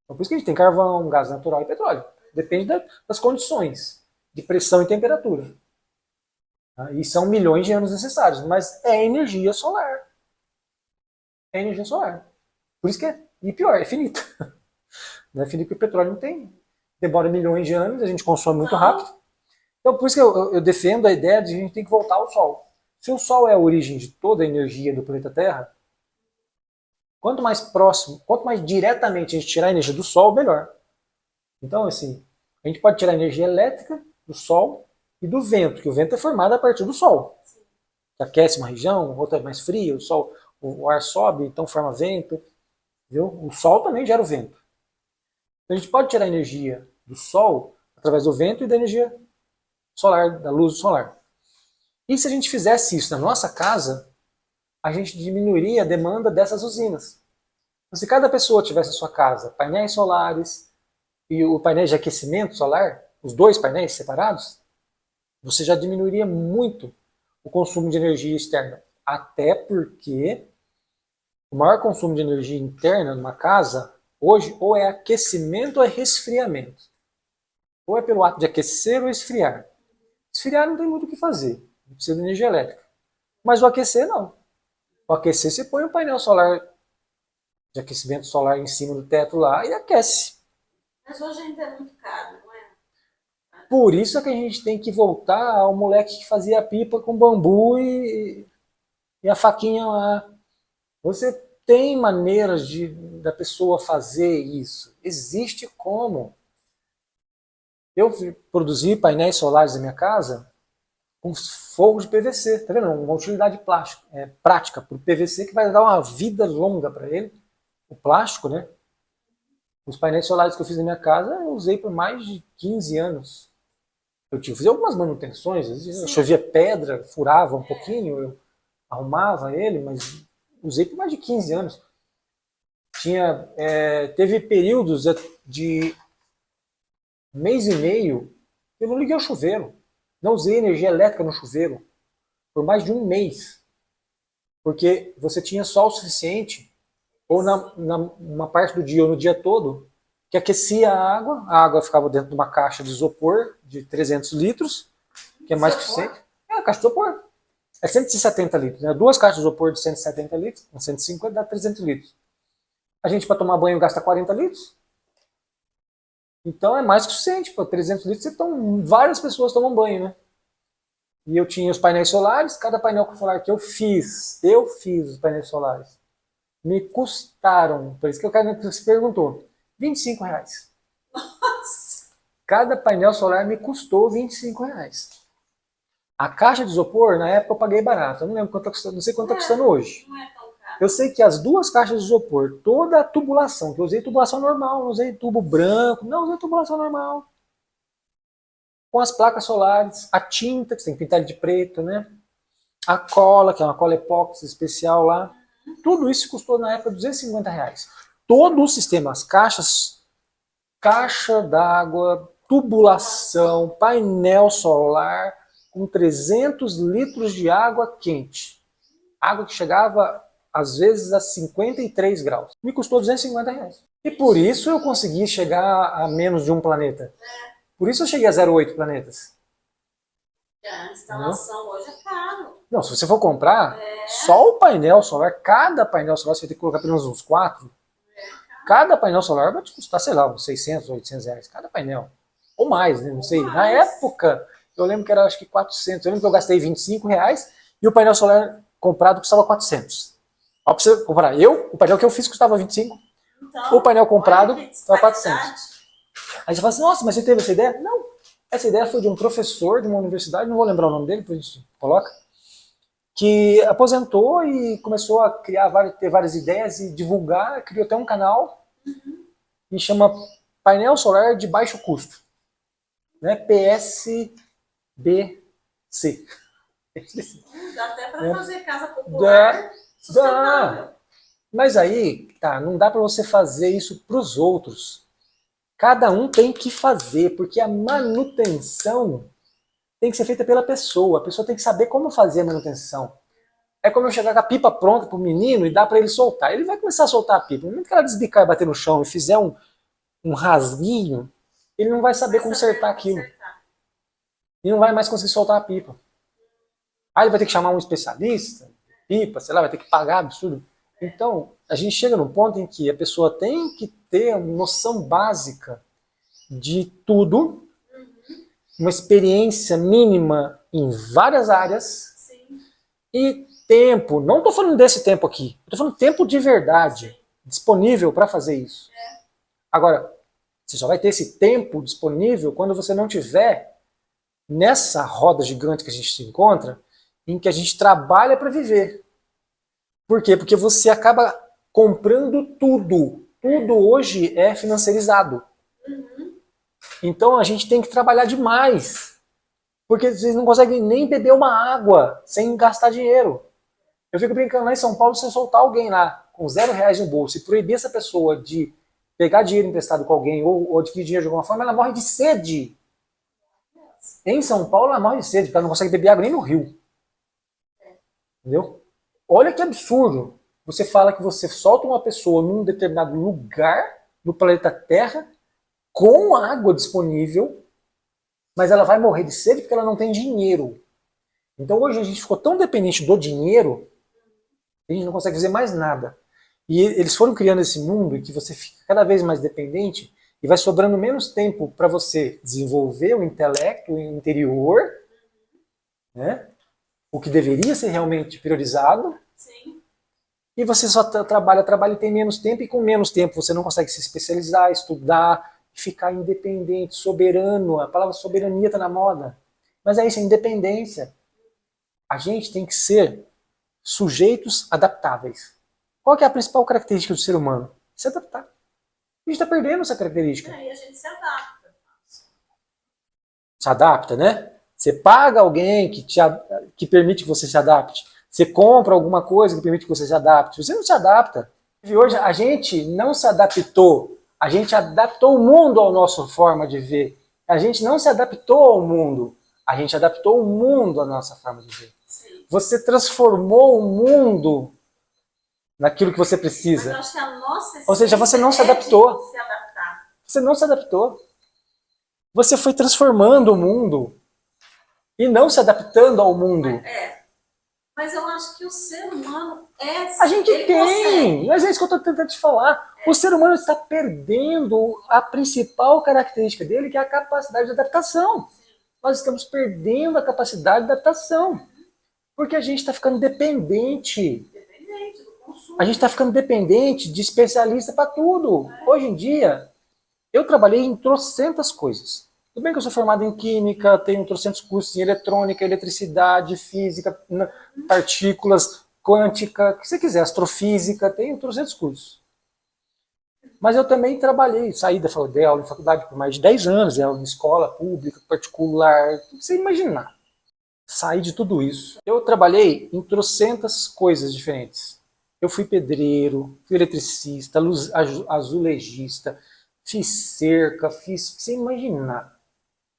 C: Então por isso que a gente tem carvão, gás natural e petróleo. Depende das condições de pressão e temperatura. E são milhões de anos necessários, mas é energia solar. É energia solar. Por isso que e pior, é finito. Não é finito porque o petróleo não tem. Demora milhões de anos, a gente consome muito rápido. Então por isso que eu defendo a ideia de que a gente tem que voltar ao Sol. Se o Sol é a origem de toda a energia do planeta Terra, quanto mais próximo, quanto mais diretamente a gente tirar a energia do Sol, melhor. Então, assim, a gente pode tirar a energia elétrica do Sol e do vento, que o vento é formado a partir do Sol. Que aquece uma região, outra é mais fria, o ar sobe, então forma vento. Viu? O Sol também gera o vento. Então, a gente pode tirar a energia do Sol através do vento e da energia solar, da luz solar. E se a gente fizesse isso na nossa casa, a gente diminuiria a demanda dessas usinas. Então, se cada pessoa tivesse na sua casa painéis solares e o painel de aquecimento solar, os dois painéis separados, você já diminuiria muito o consumo de energia externa. Até porque o maior consumo de energia interna numa casa, hoje, ou é aquecimento ou é resfriamento. Ou é pelo ato de aquecer ou esfriar. Esfriar não tem muito o que fazer, não precisa de energia elétrica. Mas o aquecer, não. O aquecer, você põe um painel solar, de aquecimento solar em cima do teto lá e aquece.
A: Mas hoje ainda é muito caro, não é?
C: Por isso é que a gente tem que voltar ao moleque que fazia a pipa com bambu e a faquinha lá. Você tem maneiras da pessoa fazer isso. Existe como. Eu produzi painéis solares na minha casa com fogo de PVC. Tá vendo? Uma utilidade prática para o PVC que vai dar uma vida longa para ele. O plástico, né? Os painéis solares que eu fiz na minha casa eu usei por mais de 15 anos. Eu tive que fazer algumas manutenções. Às vezes chovia pedra, furava um pouquinho, eu arrumava ele, mas usei por mais de 15 anos. Teve períodos de um mês e meio que eu não liguei o chuveiro. Não usei energia elétrica no chuveiro por mais de um mês. Porque você tinha sol suficiente, ou numa parte do dia ou no dia todo, que aquecia a água ficava dentro de uma caixa de isopor de 300 litros, que é mais que suficiente. É a caixa de isopor. É 170 litros, né? Duas caixas de isopor de 170 litros, com 150 dá 300 litros. A gente, para tomar banho, gasta 40 litros. Então é mais que suficiente. Para 300 litros, várias pessoas tomam banho, né? E eu tinha os painéis solares, cada painel solar que eu fiz os painéis solares, me custaram, por isso que o cara se perguntou, R$25.
A: Nossa!
C: Cada painel solar me custou R$25. A caixa de isopor, na época, eu paguei barato. Eu não lembro quanto tá custando, não sei quanto está custando hoje.
A: Não é tão caro.
C: Eu sei que as duas caixas de isopor, toda a tubulação, que eu usei tubulação normal, não usei tubo branco, não usei tubulação normal. Com as placas solares, a tinta, que você tem que pintar de preto, né? A cola, que é uma cola epóxi especial lá. Tudo isso custou na época R$250. Todo o sistema, as caixas, caixa d'água, tubulação, painel solar, com 300 litros de água quente. Água que chegava, às vezes, a 53 graus. Me custou R$250. E por isso eu consegui chegar a menos de um planeta. Por isso eu cheguei a 0,8 planetas.
A: A instalação hoje é caro.
C: Não, se você for comprar, só o painel solar, cada painel solar, você vai ter que colocar pelo menos uns 4. Cada painel solar vai te custar, sei lá, uns 600, R$800. Cada painel. Ou mais, né? Não sei. Na época, eu lembro que era acho que 400. Eu lembro que eu gastei R$ 25 e o painel solar comprado custava 400. Ó, pra você comparar, o painel que eu fiz custava 25,
A: Então,
C: o painel comprado
A: olha que
C: custava 400.
A: disparidade.
C: Aí você fala assim, nossa, mas você teve essa ideia? Não, essa ideia foi de um professor de uma universidade, não vou lembrar o nome dele, depois a gente coloca, que aposentou e começou a ter várias ideias e divulgar, criou até um canal e chama Painel Solar de Baixo Custo, né? PSBC.
A: Dá até para
C: É.
A: fazer casa popular sustentável.
C: Mas aí, tá, não dá para você fazer isso para os outros. Cada um tem que fazer, porque a manutenção tem que ser feita pela pessoa. A pessoa tem que saber como fazer a manutenção. É como eu chegar com a pipa pronta pro menino e dar para ele soltar. Ele vai começar a soltar a pipa. No momento que ela desbicar e bater no chão e fizer um rasguinho, ele não vai saber consertar aquilo. E não vai mais conseguir soltar a pipa. Aí ele vai ter que chamar um especialista, pipa, sei lá, vai ter que pagar absurdo. Então, a gente chega num ponto em que a pessoa tem que ter uma noção básica de tudo, uma experiência mínima em várias áreas.
A: Sim.
C: E tempo, não estou falando desse tempo aqui, estou falando tempo de verdade, disponível para fazer isso. Agora, você só vai ter esse tempo disponível quando você não tiver nessa roda gigante que a gente se encontra, em que a gente trabalha para viver. Por quê? Porque você acaba comprando tudo. Tudo hoje é financiarizado. Então a gente tem que trabalhar demais. Porque vocês não conseguem nem beber uma água sem gastar dinheiro. Eu fico brincando lá em São Paulo, se eu soltar alguém lá com R$0 no bolso e proibir essa pessoa de pegar dinheiro emprestado com alguém ou adquirir dinheiro de alguma forma, ela morre de sede. Em São Paulo ela morre de sede, porque ela não consegue beber água nem no rio. Entendeu? Olha que absurdo. Você fala que você solta uma pessoa num determinado lugar do planeta Terra com água disponível, mas ela vai morrer de sede porque ela não tem dinheiro. Então hoje a gente ficou tão dependente do dinheiro que a gente não consegue fazer mais nada. E eles foram criando esse mundo em que você fica cada vez mais dependente e vai sobrando menos tempo para você desenvolver o intelecto interior, né? O que deveria ser realmente priorizado.
A: Sim.
C: E você só trabalha e tem menos tempo, e com menos tempo você não consegue se especializar, estudar, ficar independente, soberano. A palavra soberania está na moda. Mas é isso, é independência. A gente tem que ser sujeitos adaptáveis. Qual que é a principal característica do ser humano? Se adaptar. A gente está perdendo essa característica.
A: E a gente se adapta.
C: Se adapta, né? Você paga alguém que permite que você se adapte. Você compra alguma coisa que permite que você se adapte. Você não se adapta. E hoje a gente não se adaptou. A gente adaptou o mundo à nossa forma de ver. A gente não se adaptou ao mundo. A gente adaptou o mundo à nossa forma de ver.
A: Sim.
C: Você transformou o mundo naquilo que você
A: Mas
C: precisa.
A: eu acho que a nossa
C: Ou seja, você não se
A: essência é
C: adaptou.
A: de se adaptar.
C: Você não se adaptou. Você foi transformando o mundo e não se adaptando ao mundo.
A: Mas eu acho que o ser humano
C: A gente
A: ele
C: tem,
A: consegue.
C: mas é isso que eu estou tentando te falar. O ser humano está perdendo a principal característica dele, que é a capacidade de adaptação. Nós estamos perdendo a capacidade de adaptação. Porque a gente está ficando dependente.
A: Dependente do consumo.
C: A gente está ficando dependente de especialista para tudo. Hoje em dia, eu trabalhei em trocentas coisas. Tudo bem que eu sou formado em química, tenho trocentos cursos em eletrônica, eletricidade, física, partículas, quântica, o que você quiser, astrofísica, tenho trocentos cursos. Mas eu também trabalhei, saí dei aula em faculdade por mais de 10 anos, dei aula em escola pública, particular, tudo que você imaginar. Saí de tudo isso. Eu trabalhei em trocentas coisas diferentes. Eu fui pedreiro, fui eletricista, azulejista, fiz cerca, você imaginar.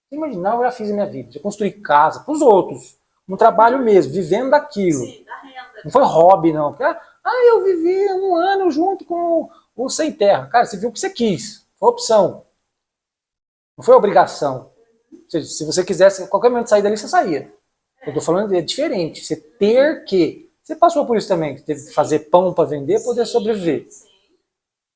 C: Você imaginar, eu já fiz a minha vida. Já construí casa para os outros. Um trabalho mesmo, vivendo daquilo.
A: Sim, da renda.
C: Não foi hobby, não. Porque, eu vivi um ano junto com o Sem Terra. Cara, você viu o que você quis. Foi opção. Não foi obrigação. Ou seja, se você quisesse, a qualquer momento sair dali, você saía. Eu tô falando, é diferente. Você ter que... Você passou por isso também, que teve que fazer pão para vender, poder sobreviver.
A: Sim.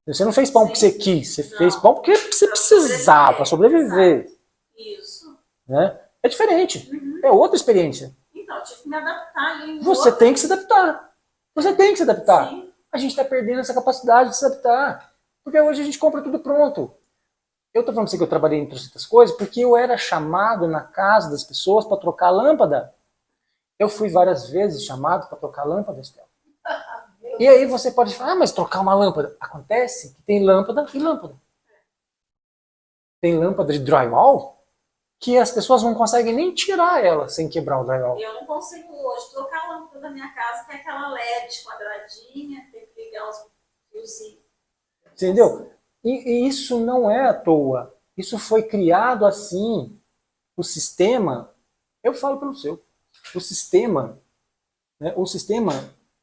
C: Você não fez pão porque você quis, você
A: Não.
C: fez pão porque você precisava, para sobreviver.
A: Isso.
C: Né? É diferente. É outra experiência.
A: Então, eu tive que me adaptar ali.
C: Você tem que se adaptar. Você tem que se adaptar.
A: Sim.
C: A gente está perdendo essa capacidade de se adaptar. Porque hoje a gente compra tudo pronto. Eu estou falando pra você que eu trabalhei em outras coisas porque eu era chamado na casa das pessoas para trocar lâmpada. Eu fui várias vezes chamado para trocar lâmpada, Estela. E aí você pode falar, mas trocar uma lâmpada. Acontece que tem lâmpada e lâmpada. Tem lâmpada de drywall que as pessoas não conseguem nem tirar ela sem quebrar o drywall.
A: Eu não consigo hoje trocar a lâmpada da minha casa, que é aquela LED quadradinha, tem que ligar os fiozinhos.
C: Entendeu? E isso não é à toa. Isso foi criado assim. O sistema, eu falo pelo seu, o sistema, né,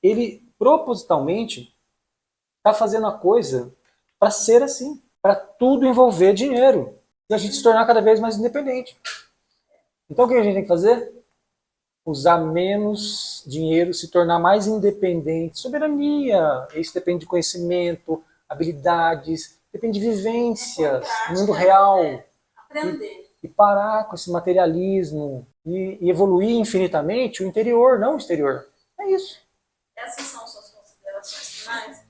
C: ele propositalmente está fazendo a coisa para ser assim, para tudo envolver dinheiro e a gente se tornar cada vez mais independente. Então o que a gente tem que fazer? Usar menos dinheiro, se tornar mais independente. Soberania, isso depende de conhecimento, habilidades, depende de vivências, no mundo real.
A: Aprender.
C: E parar com esse materialismo e evoluir infinitamente o interior, não o exterior. É isso.
A: Essas são suas considerações finais?